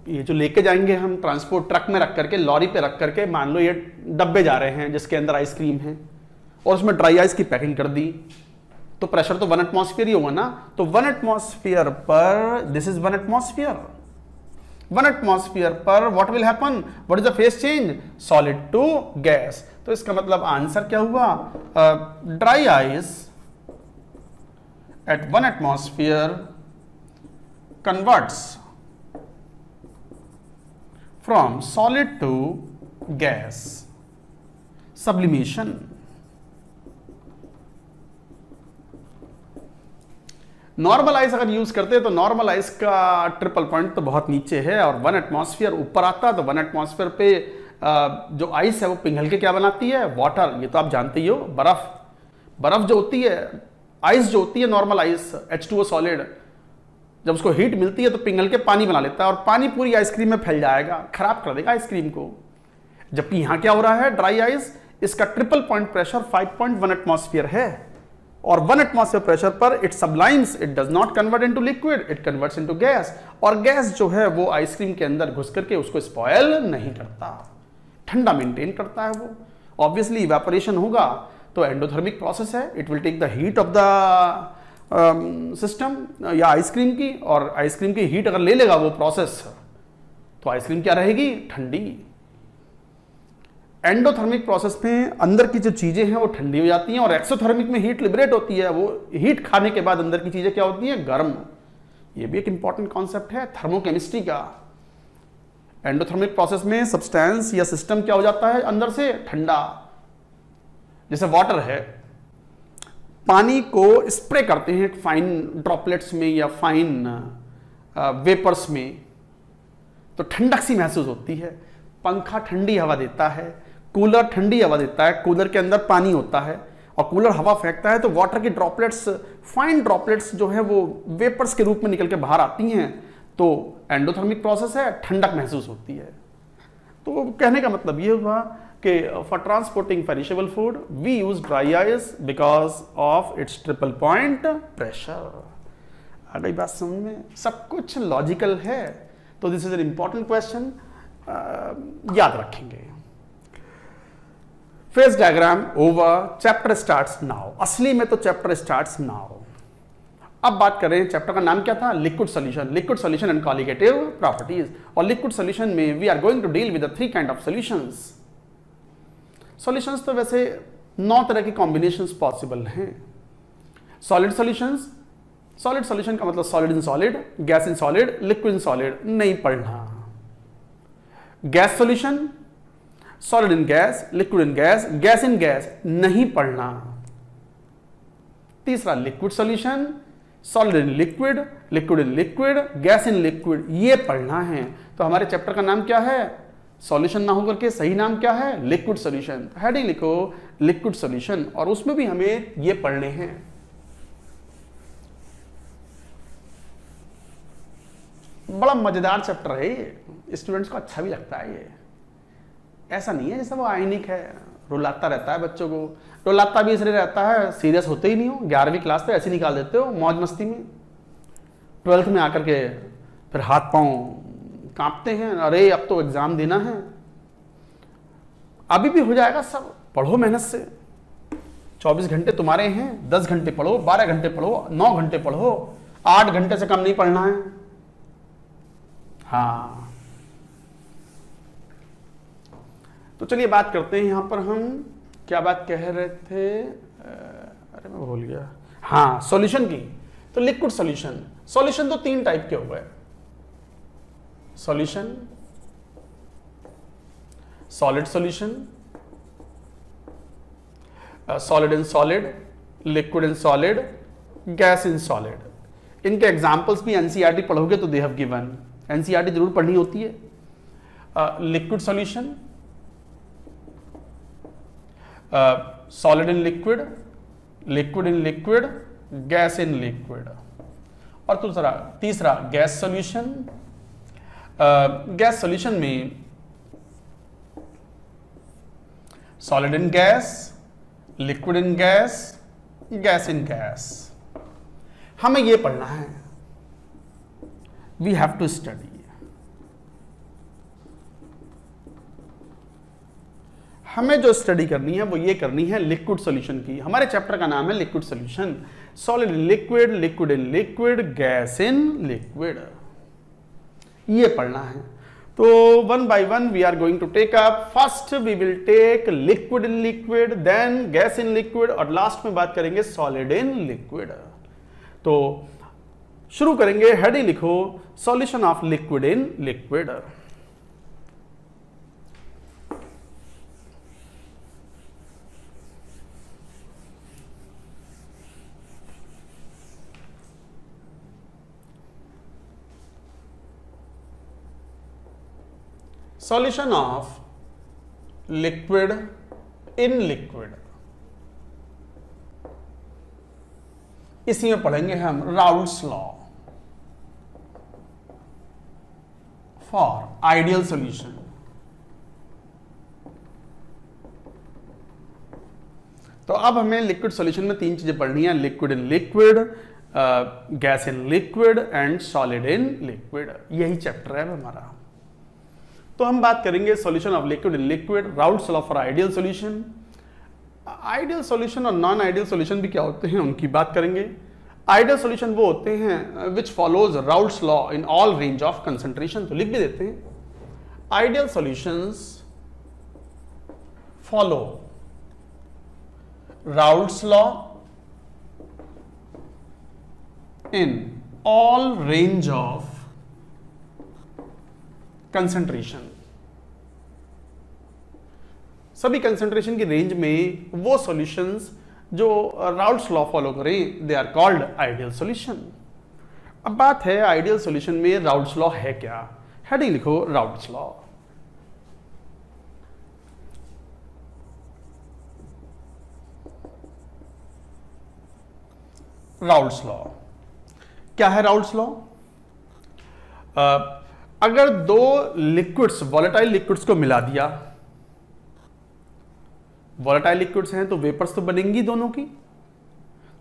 ये जो लेके जाएंगे हम ट्रांसपोर्ट ट्रक में रख करके, लॉरी पे रख करके, मान लो ये डब्बे जा रहे हैं जिसके अंदर आइसक्रीम है और उसमें ड्राई आइस की पैकिंग कर दी, तो प्रेशर तो 1 एटमॉस्फेयर ही होगा ना। तो 1 एटमॉस्फेयर पर, दिस इज 1 एटमॉस्फेयर, 1 एटमॉस्फेयर पर what will happen, what is the phase change, solid to gas. तो इसका मतलब आंसर क्या हुआ, dry ice at 1 atmosphere converts from solid to gas, sublimation। Normal ice अगर यूज करते हैं तो नॉर्मल आइस का ट्रिपल पॉइंट तो बहुत नीचे है और 1 एटमॉस्फेयर ऊपर आता है, तो 1 एटमॉस्फेयर पे जो आइस है वो पिघल के क्या बनाती है, वाटर। ये तो आप जानते ही हो, बर्फ, बर्फ जो होती है, आइस जो होती है, नॉर्मल आइस H2O सॉलिड, जब उसको हीट मिलती है तो पिघल के पानी बना लेता है और पानी पूरी आइसक्रीम में फैल जाएगा, खराब कर देगा आइसक्रीम को। जबकि यहां क्या हो रहा है, ड्राई आइस, इसका ट्रिपल पॉइंट प्रेशर 5.1 एटमॉस्फेयर है और 1 एटमॉस्फेयर प्रेशर पर it sublimes, it does not convert into liquid, it converts into gas. और गैस जो है वो आइसक्रीम के अंदर घुस करके उसको स्पॉयल नहीं करता, ठंडा मेंटेन करता है वो। ऑब्वियसली इवेपोरेशन होगा तो एंडोथर्मिक प्रोसेस है, it will take the heat of the system या आइसक्रीम की, और आइसक्रीम की हीट अगर ले लेगा वो प्रोसेस तो आइसक्रीम क्या रहेगी, ठंडी। एंडोथर्मिक प्रोसेस में अंदर की जो चीजें हैं वो ठंडी हो जाती हैं और एक्सोथर्मिक में हीट लिबरेट होती है, वो हीट खाने के बाद अंदर की चीजें क्या होती हैं, गर्म। ये भी एक इंपॉर्टेंट कॉन्सेप्ट है थर्मोकेमिस्ट्री का। एंडोथर्मिक प्रोसेस में सब्सटेंस या सिस्टम क्या हो जाता है, अंदर से ठंडा। जैसे वाटर है, पानी को स्प्रे करते हैं फाइन ड्रॉपलेट्स में या फाइन वेपर्स में तो ठंडक सी महसूस होती है। पंखा ठंडी हवा देता है, कूलर ठंडी हवा देता है, कूलर के अंदर पानी होता है और कूलर हवा फेंकता है तो वाटर की ड्रॉपलेट्स, फाइन ड्रॉपलेट्स जो है वो वेपर्स के रूप में निकल के बाहर आती हैं, तो एंडोथर्मिक प्रोसेस है, ठंडक महसूस होती है। तो कहने का मतलब ये हुआ कि for transporting perishable food we use dry ice because of its triple point pressure. आ गई बात समझ में, सब कुछ लॉजिकल है। तो this is an important question, याद रखेंगे। Phase diagram over, chapter starts now. असली में तो चैप्टर स्टार्ट्स नाउ। अब बात करें, चैप्टर का नाम क्या था, liquid solution, liquid solution and colligative properties. और लिक्विड सॉल्यूशन में we are going to deal with 3 kind of solutions. Solutions तो वैसे 9 तरह के कॉम्बिनेशंस पॉसिबल हैं। सॉलिड सॉल्यूशंस, सॉलिड सॉल्यूशन का मतलब solid in solid, gas in solid, liquid in solid, नहीं पढ़ना। Gas solution, solid in gas, liquid in gas, gas in gas, नहीं पढ़ना। तीसरा liquid solution, solid in liquid, liquid in liquid, gas in liquid, ये पढ़ना है। तो हमारे चैप्टर का नाम क्या है, सॉल्यूशन ना होकर के सही नाम क्या है, लिक्विड सॉल्यूशन। हेडिंग लिखो लिक्विड सॉल्यूशन, और उसमें भी हमें ये पढ़ने हैं। बड़ा मजेदार चैप्टर है ये, स्टूडेंट्स को अच्छा भी लगता है ये। ऐसा नहीं है जैसे वो आयनिक है, रुलाता रहता है बच्चों को। रुलाता भी इसलिए रहता है, सीरियस होते ही नहीं हो। 11वीं क्लास पे ऐसे निकाल देते हो मौज मस्ती में, 12th में आकर के फिर हाथ पांव कांपते हैं, अरे अब तो एग्जाम देना है। अभी भी हो जाएगा सब, पढ़ो मेहनत से। 24 घंटे तुम्हारे हैं, 10 घंटे पढ़ो, 12 घंटे पढ़ो, 9 घंटे पढ़ो, 8 घंटे से कम नहीं पढ़ना है। हाँ, तो चलिए बात करते हैं। यहां पर हम क्या बात कह रहे थे, अरे मैं भूल गया। हाँ, सॉल्यूशन की। तो लिक्विड सॉल्यूशन, सॉल्यूशन तो 3 टाइप के हो गए। Solution, solid solution, solid in solid, liquid in solid, gas in solid. इनके एग्जांपल्स भी एनसीईआरटी पढ़ोगे तो दे हैव गिवन, एनसीईआरटी जरूर पढ़नी होती है। Liquid solution, solid in liquid, liquid in liquid, gas in liquid. और तीसरा गैस सॉल्यूशन। गैस सॉल्यूशन में solid in gas, liquid in gas, gas in gas. हमें यह पढ़ना है, वी हैव टू स्टडी। हमें जो स्टडी करनी है वो ये करनी है लिक्विड सॉल्यूशन की। हमारे चैप्टर का नाम है liquid solution, solid in liquid, liquid in liquid, gas in liquid, ये पढ़ना है। तो one by one we are going to take up. First we will take liquid in liquid, then gas in liquid, और last में बात करेंगे solid in liquid. तो शुरू करेंगे, हेडिंग लिखो solution of liquid in liquid. Solution of liquid in liquid, इसी में पढ़ेंगे हम Raoult's law for ideal solution. तो अब हमें लिक्विड सॉल्यूशन में तीन चीजें पढ़नी है, liquid in liquid, gas in liquid and solid in liquid, यही चैप्टर है हमारा। तो हम बात करेंगे solution of liquid in liquid, Raoult's law for ideal solution. Ideal solution और नॉन आइडियल सॉल्यूशन भी क्या होते हैं उनकी बात करेंगे। आइडियल सॉल्यूशन वो होते हैं which follows Raoult's law in all range of concentration. तो लिख भी देते हैं, ideal solutions follow Raoult's law in all range of concentration. सभी कंसंट्रेशन की रेंज में वो सॉल्यूशंस जो राउल्ट्स लॉ फॉलो करें, they are called ideal solution. अब बात है आइडियल सॉल्यूशन में राउल्ट्स लॉ है क्या। हेडिंग लिखो राउल्ट्स लॉ। राउल्ट्स लॉ क्या है? राउल्ट्स लॉ, अगर दो लिक्विड्स, वॉलेटाइल लिक्विड्स को मिला दिया, वॉलेटाइल लिक्विड्स हैं तो वेपर्स तो बनेंगी दोनों की,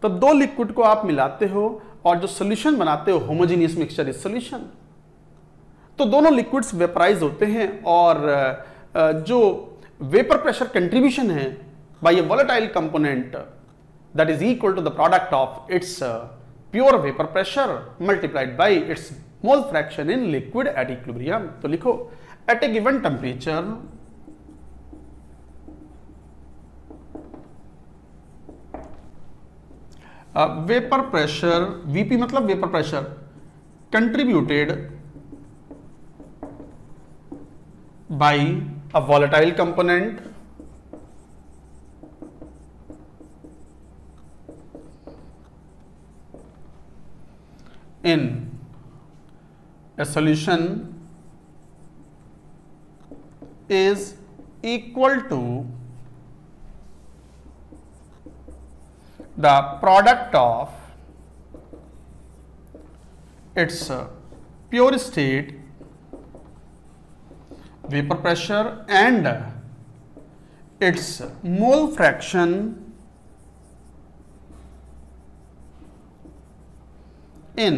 तो दो लिक्विड को आप मिलाते हो और जो सॉल्यूशन बनाते हो, होमोजेनियस मिक्सचर इज सॉल्यूशन। तो दोनों लिक्विड्स वेपराइज होते हैं और जो वेपर प्रेशर कंट्रीब्यूशन है by a volatile component that is equal to the product of its pure vapour pressure multiplied by its mole fraction in liquid at equilibrium. तो लिखो at a given temperature vapour pressure, VP मतलब vapour pressure, contributed by a volatile component in a solution is equal to the product of its pure state vapor pressure and its mole fraction in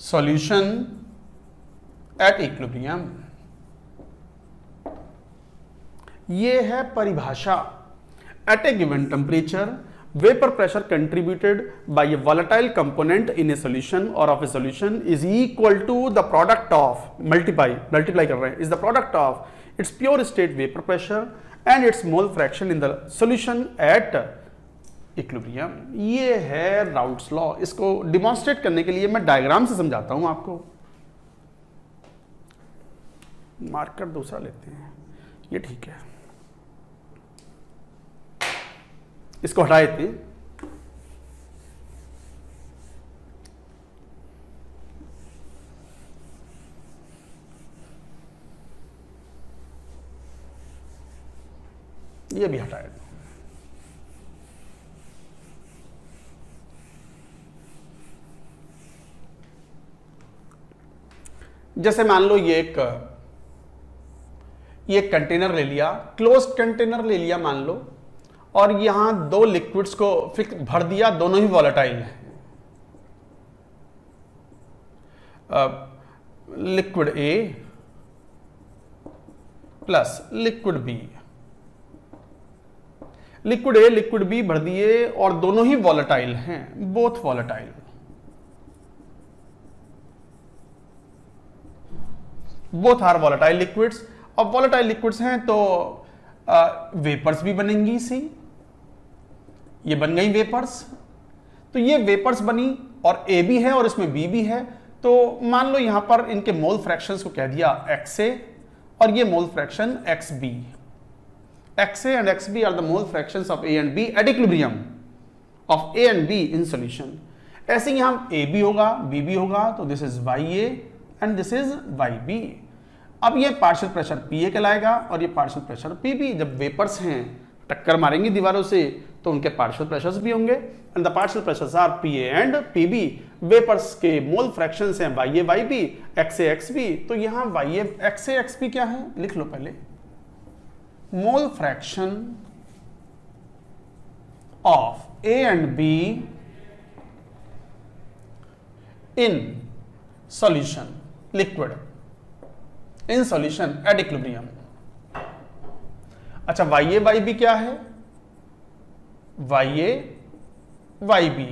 solution at equilibrium। ये है परिभाषा। At a given temperature vapour pressure contributed by a volatile component in a solution और of a solution is equal to the product of, multiply कर रहे हैं, is the product of its pure state vapour pressure and its mole fraction in the solution at equilibrium. ये है Raoult's law. इसको demonstrate करने के लिए मैं डायग्राम से समझाता हूं आपको। मार्कर दूसरा लेते हैं, ये ठीक है, इसको हटा देते हैं। ये भी हटा देते हैं। जैसे मान लो ये एक कंटेनर ले लिया, क्लोज्ड कंटेनर ले लिया मान लो, और यहां दो लिक्विड्स को फिक्स भर दिया, दोनों ही वॉलेटाइल हैं, liquid A plus liquid B. Liquid A liquid B भर दिए और दोनों ही वॉलेटाइल हैं, both volatile. Both are volatile liquids. अब वॉलेटाइल लिक्विड्स हैं तो वेपर्स भी बनेंगी। सी ये बन गई वेपर्स। तो ये वेपर्स बनी और ए भी है और इसमें बी भी है। तो मान लो यहां पर इनके मोल फ्रैक्शंस को कह दिया XA और ये mole fraction XB। XA and XB are the mole fractions of A and B at equilibrium of A and B in solution। ऐसे ही यहां A भी होगा B भी होगा, तो this is YA and this is YB। अब ये partial pressure PA कहलाएगा और ये पार्शियल प्रेशर PB। जब वेपर्स हैं टक्कर मारेंगी दीवारों से तो उनके पार्शियल प्रेशर्स भी होंगे and the partial pressures are PA and PB। Vapours के मोल फ्रैक्शंस हैं YA YB, XA XB। तो यहां YA XA XB क्या है, लिख लो पहले। मोल fraction of A and B in solution, liquid in solution at equilibrium। अच्छा YA YB क्या है, YA YB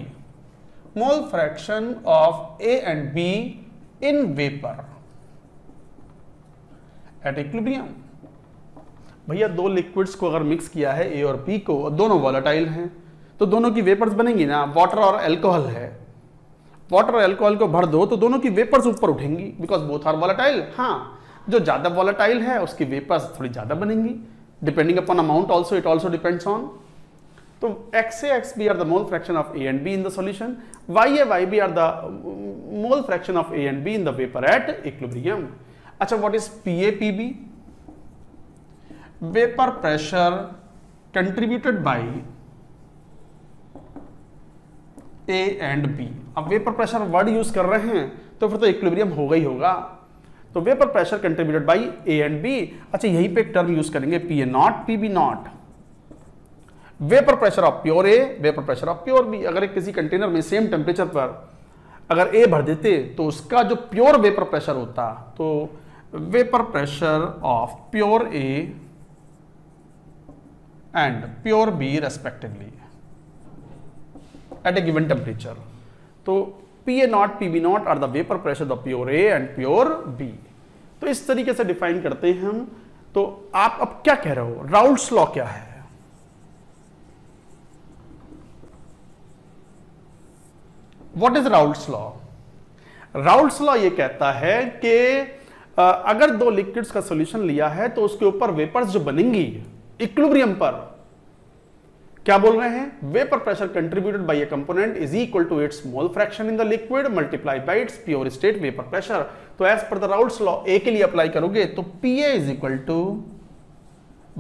mole fraction of A and B in vapor at equilibrium। भैया दो लिक्विड्स को अगर मिक्स किया है A और B को, दोनों वॉलेटाइल हैं, तो दोनों की वेपर्स बनेंगी ना। वाटर और अल्कोहल है, वाटर और अल्कोहल को भर दो तो दोनों की वेपर्स ऊपर उठेंगी बिकॉज बोथ आर वॉलेटाइल। हाँ, जो ज्यादा वॉलेटाइल है उसकी वेपर्स थोड़ी ज्यादा बनेंगी, depending upon amount also, it also depends on. तो XA XB are the mole fraction of A and B in the solution, YA YB are the mole fraction of A and B in the vapor at equilibrium। अच्छा, what is PA PB? Vapor pressure contributed by A and B। अब vapour pressure word use कर रहे हैं तो फिर तो equilibrium होगा ही होगा। तो vapour pressure contributed bye A and B। अच्छा, यहीं पे एक टर्म यूज करेंगे PA not PB not. Vapour pressure of pure A, vapour pressure of pure B। अगर एक किसी कंटेनर में सेम टेम्परेचर पर अगर A भर देते तो उसका जो प्योर वेपर प्रेशर होता, तो vapour pressure of pure A and pure B respectively at a given temperature। तो PA not PB not are the vapour pressure of pure A and pure B। तो इस तरीके से डिफाइन करते हैं हम। तो आप अब क्या कह रहे हो, राउल्ट्स लॉ क्या है? What is Raoult's law? Raoult's law ये कहता है कि अगर दो लिक्विड्स का सॉल्यूशन लिया है तो उसके ऊपर वेपर्स जो बनेंगी इक्विलिब्रियम पर, क्या बोल रहे हैं, vapour pressure contributed by a component is equal to its mole fraction in the liquid multiplied by its pure state vapour pressure. तो as per the Raoult's law A के लिए अप्लाई करोगे तो PA is equal to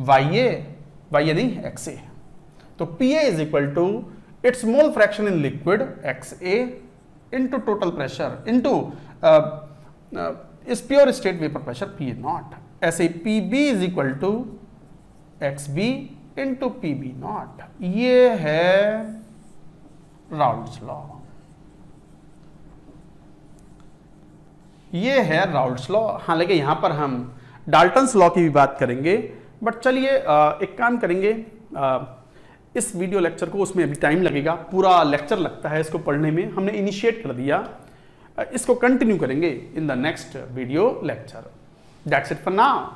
YA नहीं XA। तो PA is equal to its mole fraction in liquid XA into total pressure into is pure state vapour pressure PA not. ऐसे PB is equal to XB into PB not. ये है Raoult's law, ये है Raoult's law. हालांकि यहां पर हम Dalton's law की भी बात करेंगे, बट चलिए एक काम करेंगे, इस वीडियो लेक्चर को, उसमें अभी टाइम लगेगा, पूरा लेक्चर लगता है इसको पढ़ने में, हमने इनिशिएट कर दिया, इसको कंटिन्यू करेंगे in the next video lecture. That's it for now.